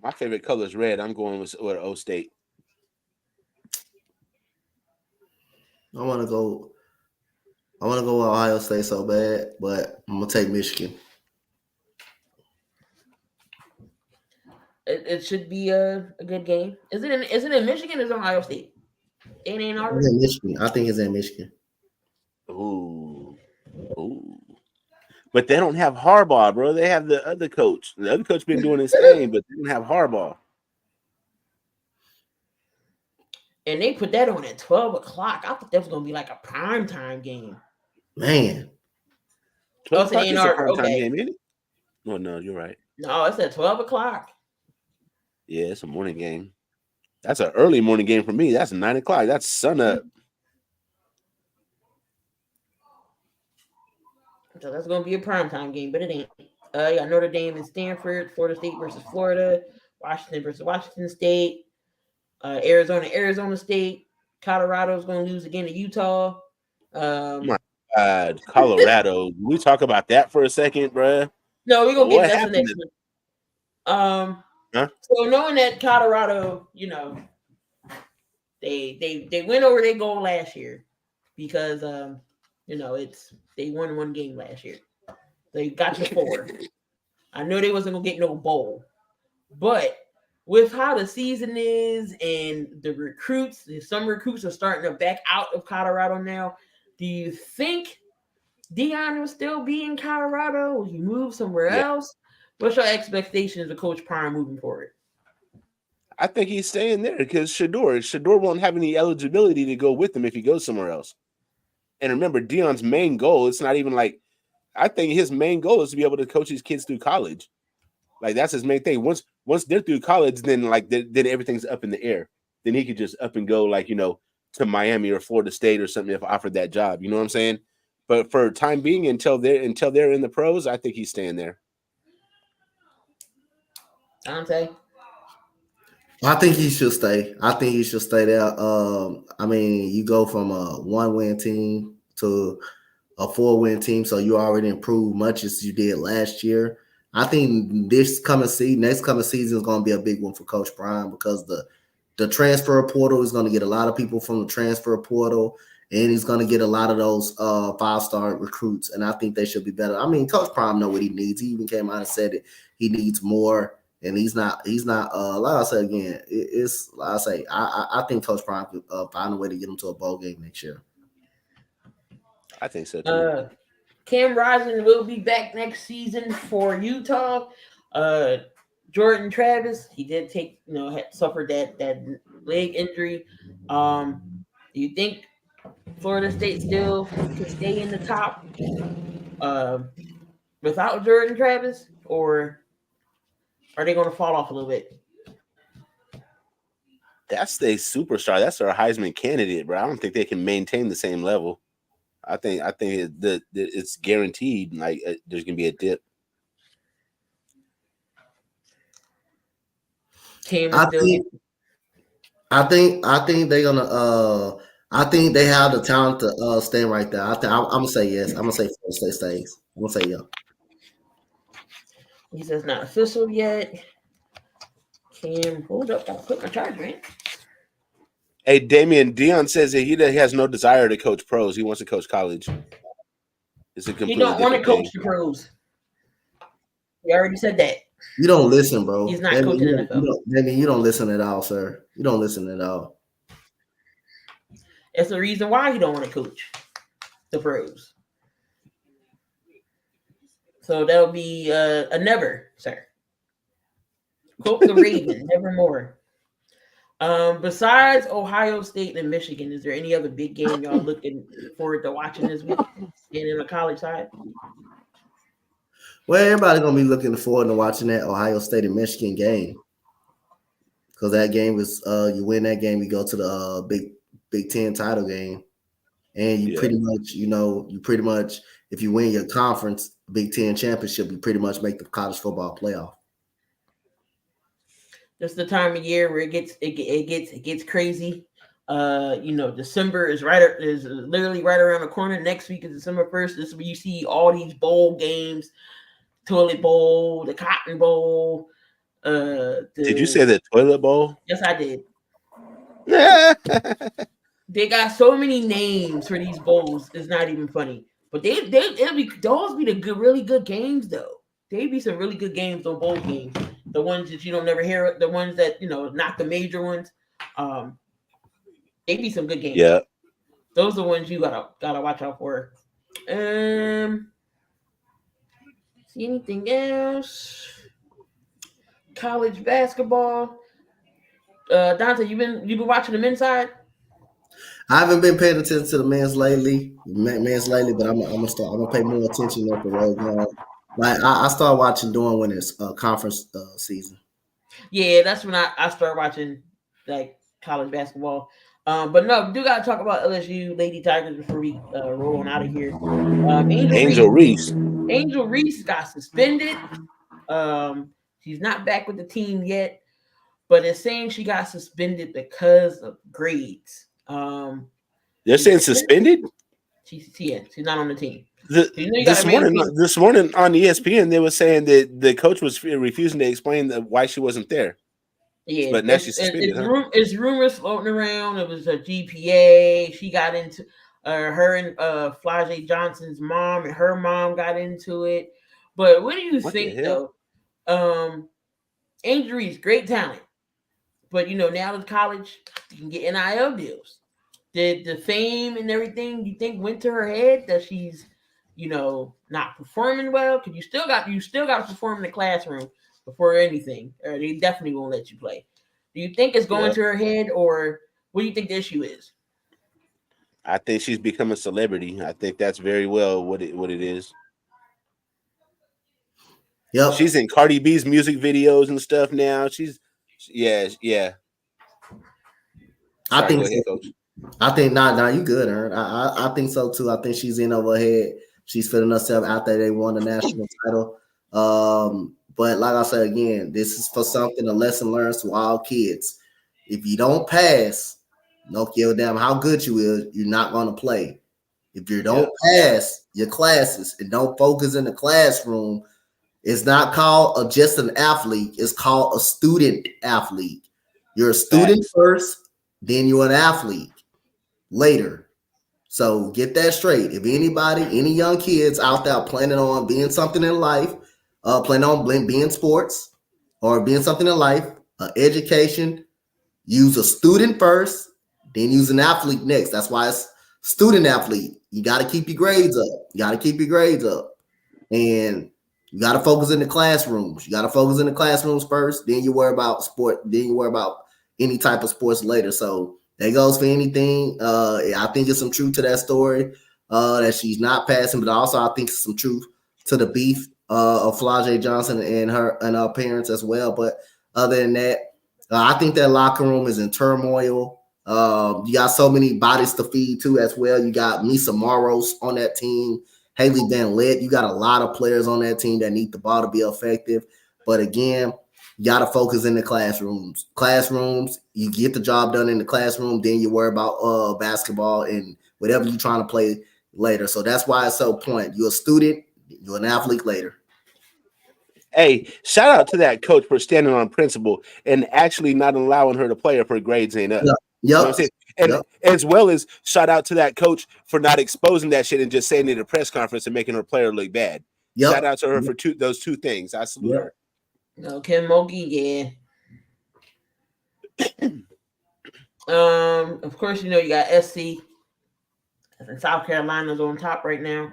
[SPEAKER 3] My favorite color is red. I'm going with O State.
[SPEAKER 1] I want to go with Ohio State so bad, but I'm gonna take Michigan.
[SPEAKER 2] It it should be a good game. Is it in Michigan or is it Ohio State? It ain't already.
[SPEAKER 1] It's in Michigan. I think it's in Michigan.
[SPEAKER 3] Ooh. But they don't have Harbaugh, bro. They have the other coach. The other coach been doing his thing, but they don't have Harbaugh.
[SPEAKER 2] And they put that on at 12 o'clock. I thought that was gonna be like a primetime game.
[SPEAKER 1] Man,
[SPEAKER 3] 12
[SPEAKER 2] so they
[SPEAKER 3] o'clock
[SPEAKER 2] ain't
[SPEAKER 3] is a
[SPEAKER 2] already-
[SPEAKER 3] primetime
[SPEAKER 2] okay.
[SPEAKER 3] game, isn't it? Oh, no, you're right.
[SPEAKER 2] No, it's at 12 o'clock.
[SPEAKER 3] Yeah, it's a morning game. That's an early morning game for me. That's 9 o'clock. That's sun up.
[SPEAKER 2] So that's gonna be a primetime game, but it ain't. You got Notre Dame and Stanford, Florida State versus Florida, Washington versus Washington State, Arizona State, Colorado's gonna lose again to Utah.
[SPEAKER 3] Colorado. Can we talk about that for a second, bruh?
[SPEAKER 2] No, we're gonna
[SPEAKER 3] What
[SPEAKER 2] get that's the
[SPEAKER 3] happened
[SPEAKER 2] next one. So knowing that Colorado, they went over their goal last year because they won one game last year. They got to 4. I know they wasn't gonna get no bowl, but with how the season is and the recruits, some recruits are starting to back out of Colorado now. Do you think Deion will still be in Colorado? Will he move somewhere else? What's your expectations of Coach Prime moving forward?
[SPEAKER 3] I think he's staying there because Shador won't have any eligibility to go with him if he goes somewhere else. And remember, Deion's main goal, it's not even like, I think his main goal is to be able to coach his kids through college. Like, that's his main thing. Once they're through college, then everything's up in the air. Then he could just up and go, to Miami or Florida State or something if offered that job. You know what I'm saying? But for time being, until they're in the pros, I think he's staying there.
[SPEAKER 2] Dante?
[SPEAKER 1] I think he should stay. I think he should stay there. You go from a 1-win team to a 4-win team, so you already improved much as you did last year. I think next coming season is going to be a big one for Coach Prime because the transfer portal is going to get a lot of people from the transfer portal, and he's going to get a lot of those 5-star recruits, and I think they should be better. I mean, Coach Prime know what he needs. He even came out and said it. He needs more. And he's not. Like I said again, I think Coach Prime could find a way to get him to a bowl game next year.
[SPEAKER 3] I think so too.
[SPEAKER 2] Cam Rising will be back next season for Utah. Jordan Travis, he did suffered that leg injury. Do you think Florida State still can stay in the top without Jordan Travis, or are they going to fall off a little bit?
[SPEAKER 3] That's their superstar. That's their Heisman candidate, bro. I don't think they can maintain the same level. I think it's guaranteed. There's gonna be a dip.
[SPEAKER 1] I think they're gonna. I think they have the talent to stand right there. I'm gonna say yes. I'm gonna say Florida State stays. I'm gonna say yeah.
[SPEAKER 2] He says not official yet. Cam, hold up. I'll put my charger in.
[SPEAKER 3] Hey, Damian, Deion says that he has no desire to coach pros. He wants to coach college. It's a completely
[SPEAKER 2] He don't want to
[SPEAKER 3] different
[SPEAKER 2] coach the pros. He already said that.
[SPEAKER 1] You don't listen, bro.
[SPEAKER 2] He's not coaching NFL.
[SPEAKER 1] You don't listen at all, sir. You don't listen at all.
[SPEAKER 2] That's the reason why he don't want to coach the pros. So that'll be a never, sir. Quote the Raven, nevermore. Besides Ohio State and Michigan, is there any other big game y'all looking forward to watching this week? Getting in the college side?
[SPEAKER 1] Well, everybody's gonna be looking forward to watching that Ohio State and Michigan game. Because that game is you win that game, you go to the Big Ten title game. And you pretty much, if you win your conference, Big Ten championship, you pretty much make the college football playoff. That's
[SPEAKER 2] the time of year where it gets crazy. December is literally right around the corner. Next week is December 1st. This is where you see all these bowl games, Toilet Bowl, the Cotton Bowl.
[SPEAKER 3] Did you say the Toilet Bowl?
[SPEAKER 2] Yes, I did. They got so many names for these bowls. It's not even funny. But those be the really good games though. They be some really good games on bowl games. the ones that you don't never hear, the ones that not the major ones. They be some good games.
[SPEAKER 3] Yeah.
[SPEAKER 2] Those are the ones you gotta watch out for. See anything else? College basketball. Dante, you been watching the men's side?
[SPEAKER 1] I haven't been paying attention to the men's lately, but I'm gonna pay more attention at the road going. Like I start watching during when it's conference season.
[SPEAKER 2] Yeah, that's when I start watching like college basketball. But no, we do gotta talk about LSU Lady Tigers before we roll on out of here.
[SPEAKER 3] Angel Reese.
[SPEAKER 2] Angel Reese got suspended. She's not back with the team yet, but it's saying she got suspended because of grades.
[SPEAKER 3] They're saying suspended?
[SPEAKER 2] She's not on the team.
[SPEAKER 3] This morning on ESPN, they were saying that the coach was refusing to explain why she wasn't there.
[SPEAKER 2] Yeah,
[SPEAKER 3] but now she's suspended.
[SPEAKER 2] It's rumors floating around. It was a GPA. She got into her and Flage Johnson's mom, and her mom got into it. But what do you think though? Angel Reese, great talent, but now in college you can get NIL deals. Did the fame and everything you think went to her head that she's not performing well? Because you still got to perform in the classroom before anything, or they definitely won't let you play. Do you think it's going to her head, or what do you think the issue is?
[SPEAKER 3] I think she's become a celebrity. I think that's very well what it is.
[SPEAKER 1] Yep.
[SPEAKER 3] She's in Cardi B's music videos and stuff now. Yeah.
[SPEAKER 1] I think so. Coach. I think you good, Ern. I think so too. I think she's in over her head. She's feeling herself out there. They won the national title. But like I said again, this is for something, a lesson learned to all kids. If you don't pass, don't give a damn how good you is, you're not gonna play. If you don't pass your classes and don't focus in the classroom, it's not called just an athlete. It's called a student athlete. You're a student first, then you're an athlete later. So get that straight. If any young kids out there planning on being something in life, planning on being sports or being something in life, education, use a student first, then use an athlete next. That's why it's student athlete. You got to keep your grades up. And you got to focus in the classrooms. You got to focus in the classrooms first, then you worry about sport, then you worry about any type of sports later. So that goes for anything. I think there's some truth to that story that she's not passing, but also I think some truth to the beef of Flage Johnson and her parents as well. But other than that, I think that locker room is in turmoil. You got so many bodies to feed too as well. You got Misa Moros on that team, Haley Van Lith. You got a lot of players on that team that need the ball to be effective. But again, you got to focus in the classrooms. You get the job done in the classroom, then you worry about basketball and whatever you're trying to play later. So that's why it's so important. You're a student, you're an athlete later.
[SPEAKER 3] Hey, shout out to that coach for standing on principle and actually not allowing her to play if her grades ain't up.
[SPEAKER 1] Yep.
[SPEAKER 3] You know what I'm saying? And as well as shout out to that coach for not exposing that shit and just saying it at a press conference and making her player look bad. Yep. Shout out to her for those two things. I salute her.
[SPEAKER 2] No, Kim Mulkey, yeah. Of course, you got SC. And South Carolina's on top right now.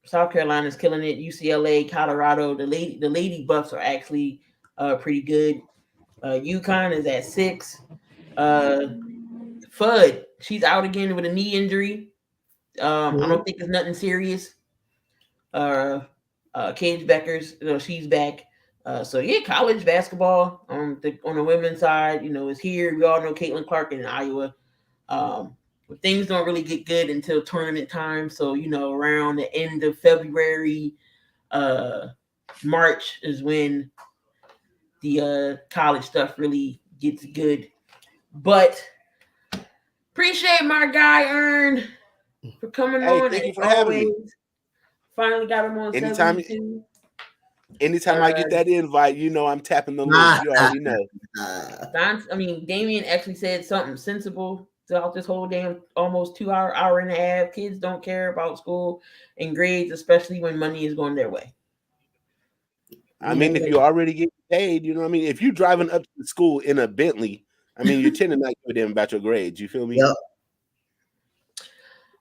[SPEAKER 2] South Carolina's killing it. UCLA, Colorado. The Lady Buffs are actually pretty good. UConn is at 6. Fudd, she's out again with a knee injury. I don't think it's nothing serious. Cage Beckers, she's back. So yeah, college basketball on the women's side, is here. We all know Caitlin Clark in Iowa. But things don't really get good until tournament time. So around the end of February, March is when the college stuff really gets good. But appreciate my guy Ern for coming on.
[SPEAKER 3] Thank you for having me.
[SPEAKER 2] Finally got him on.
[SPEAKER 3] Anytime I get that invite, I'm tapping the list. You already know.
[SPEAKER 2] Damien actually said something sensible throughout this whole damn almost 2 hour and a half. Kids don't care about school and grades, especially when money is going their way.
[SPEAKER 3] If you already get paid. You know what I mean? If you're driving up to the school in a Bentley, I mean, you tend to not give a damn about your grades. You feel me?
[SPEAKER 1] Yep.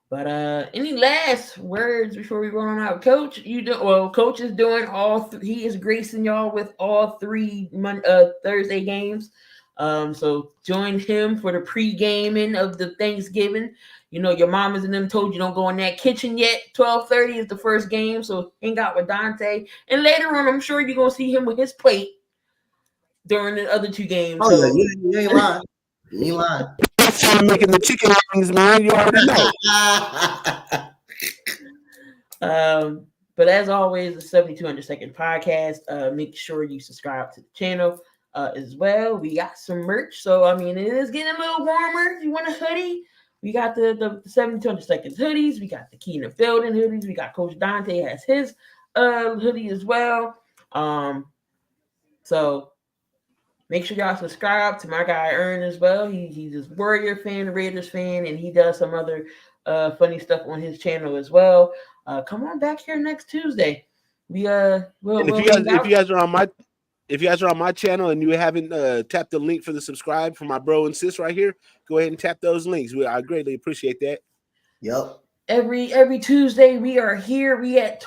[SPEAKER 2] But any last words before we run on out, Coach? Coach is doing he is gracing y'all with all 3 Thursday games. So join him for the pre-gaming of the Thanksgiving. You know, your mamas and them told you don't go in that kitchen yet. 12:30 is the first game, so hang out with Dante. And later on, I'm sure you're gonna see him with his plate during the other 2 games.
[SPEAKER 1] Oh,
[SPEAKER 2] so,
[SPEAKER 1] yeah, you ain't lying. You ain't lying.
[SPEAKER 4] I'm making the chicken wings, man. You already know.
[SPEAKER 2] But as always, the 7200 Second Podcast. Make sure you subscribe to the channel as well. We got some merch, so I mean, it is getting a little warmer. If you want a hoodie, we got the 7200 Seconds hoodies. We got the Keenan Felden hoodies. We got Coach Dante has his hoodie as well. So make sure y'all subscribe to my guy Ern as well. He's a Warrior fan, a Raiders fan, and he does some other funny stuff on his channel as well. Come on back here next Tuesday. If you guys are on my channel and you haven't tapped the link for the subscribe for my bro and sis right here, go ahead and tap those links. I greatly appreciate that.
[SPEAKER 1] Yep.
[SPEAKER 2] Every Tuesday we are here. We at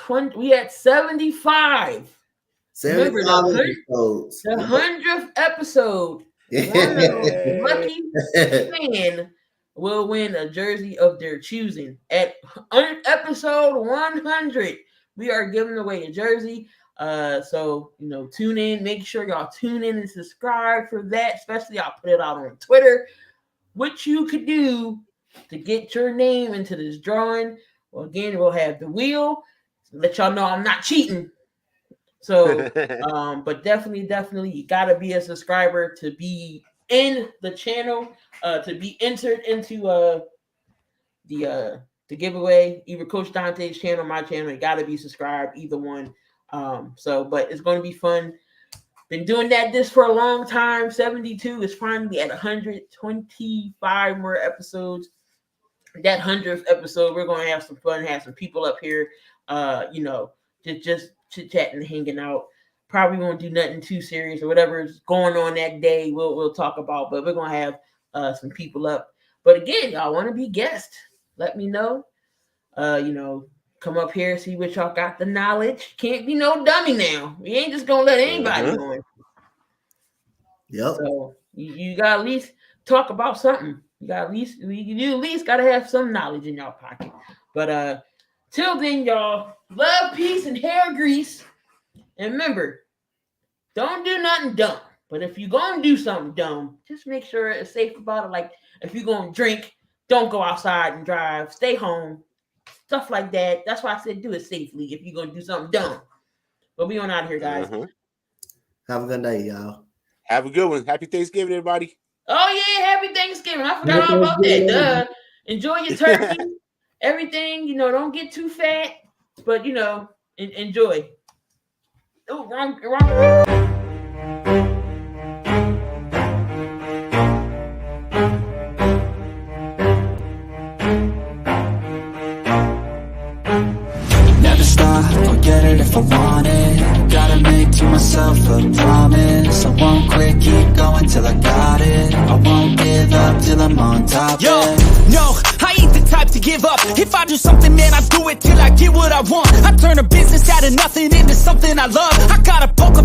[SPEAKER 2] 75. Remember the 100th episode. One lucky fan will win a jersey of their choosing. At episode 100, we are giving away a jersey. So tune in. Make sure y'all tune in and subscribe for that. Especially, I'll put it out on Twitter. What you could do to get your name into this drawing. Well, again, we'll have the wheel. Let y'all know I'm not cheating. So, but definitely, you gotta be a subscriber to be in the channel, to be entered into the giveaway. Either Coach Dante's channel, my channel. You gotta be subscribed, either one. But it's gonna be fun. Been doing this for a long time. 72 is finally at 125 more episodes. That 100th episode, we're gonna have some fun, have some people up here, just chit-chatting and hanging out. Probably won't do nothing too serious or whatever is going on that day. We'll talk about, but we're gonna have some people up. But again, y'all want to be guests? Let me know. Come up here, see what y'all got the knowledge. Can't be no dummy now. We ain't just gonna let anybody on.
[SPEAKER 1] Yep.
[SPEAKER 2] So you got to at least talk about something. You at least got to have some knowledge in y'all pocket. But till then, y'all, love, peace, and hair grease. And remember, don't do nothing dumb. But if you're going to do something dumb, just make sure it's safe about it. Like if you're going to drink, don't go outside and drive. Stay home. Stuff like that. That's why I said do it safely if you're going to do something dumb. But we on out of here, guys.
[SPEAKER 1] Have a good day, y'all.
[SPEAKER 3] Have a good one. Happy Thanksgiving, everybody.
[SPEAKER 2] Oh, yeah. Happy Thanksgiving. I forgot all about that. Enjoy your turkey. Everything, don't get too fat, but, enjoy. Oh, wrong.
[SPEAKER 5] Never stop, I'll get it if I want it. Gotta make to myself a promise. I won't quit, keep going till I got it. I won't give up till I'm on top.
[SPEAKER 6] Yo, no, I ain't the type to give up. If I do something, man, I do it till I get what I want. I turn a business out of nothing into something I love. I gotta poke a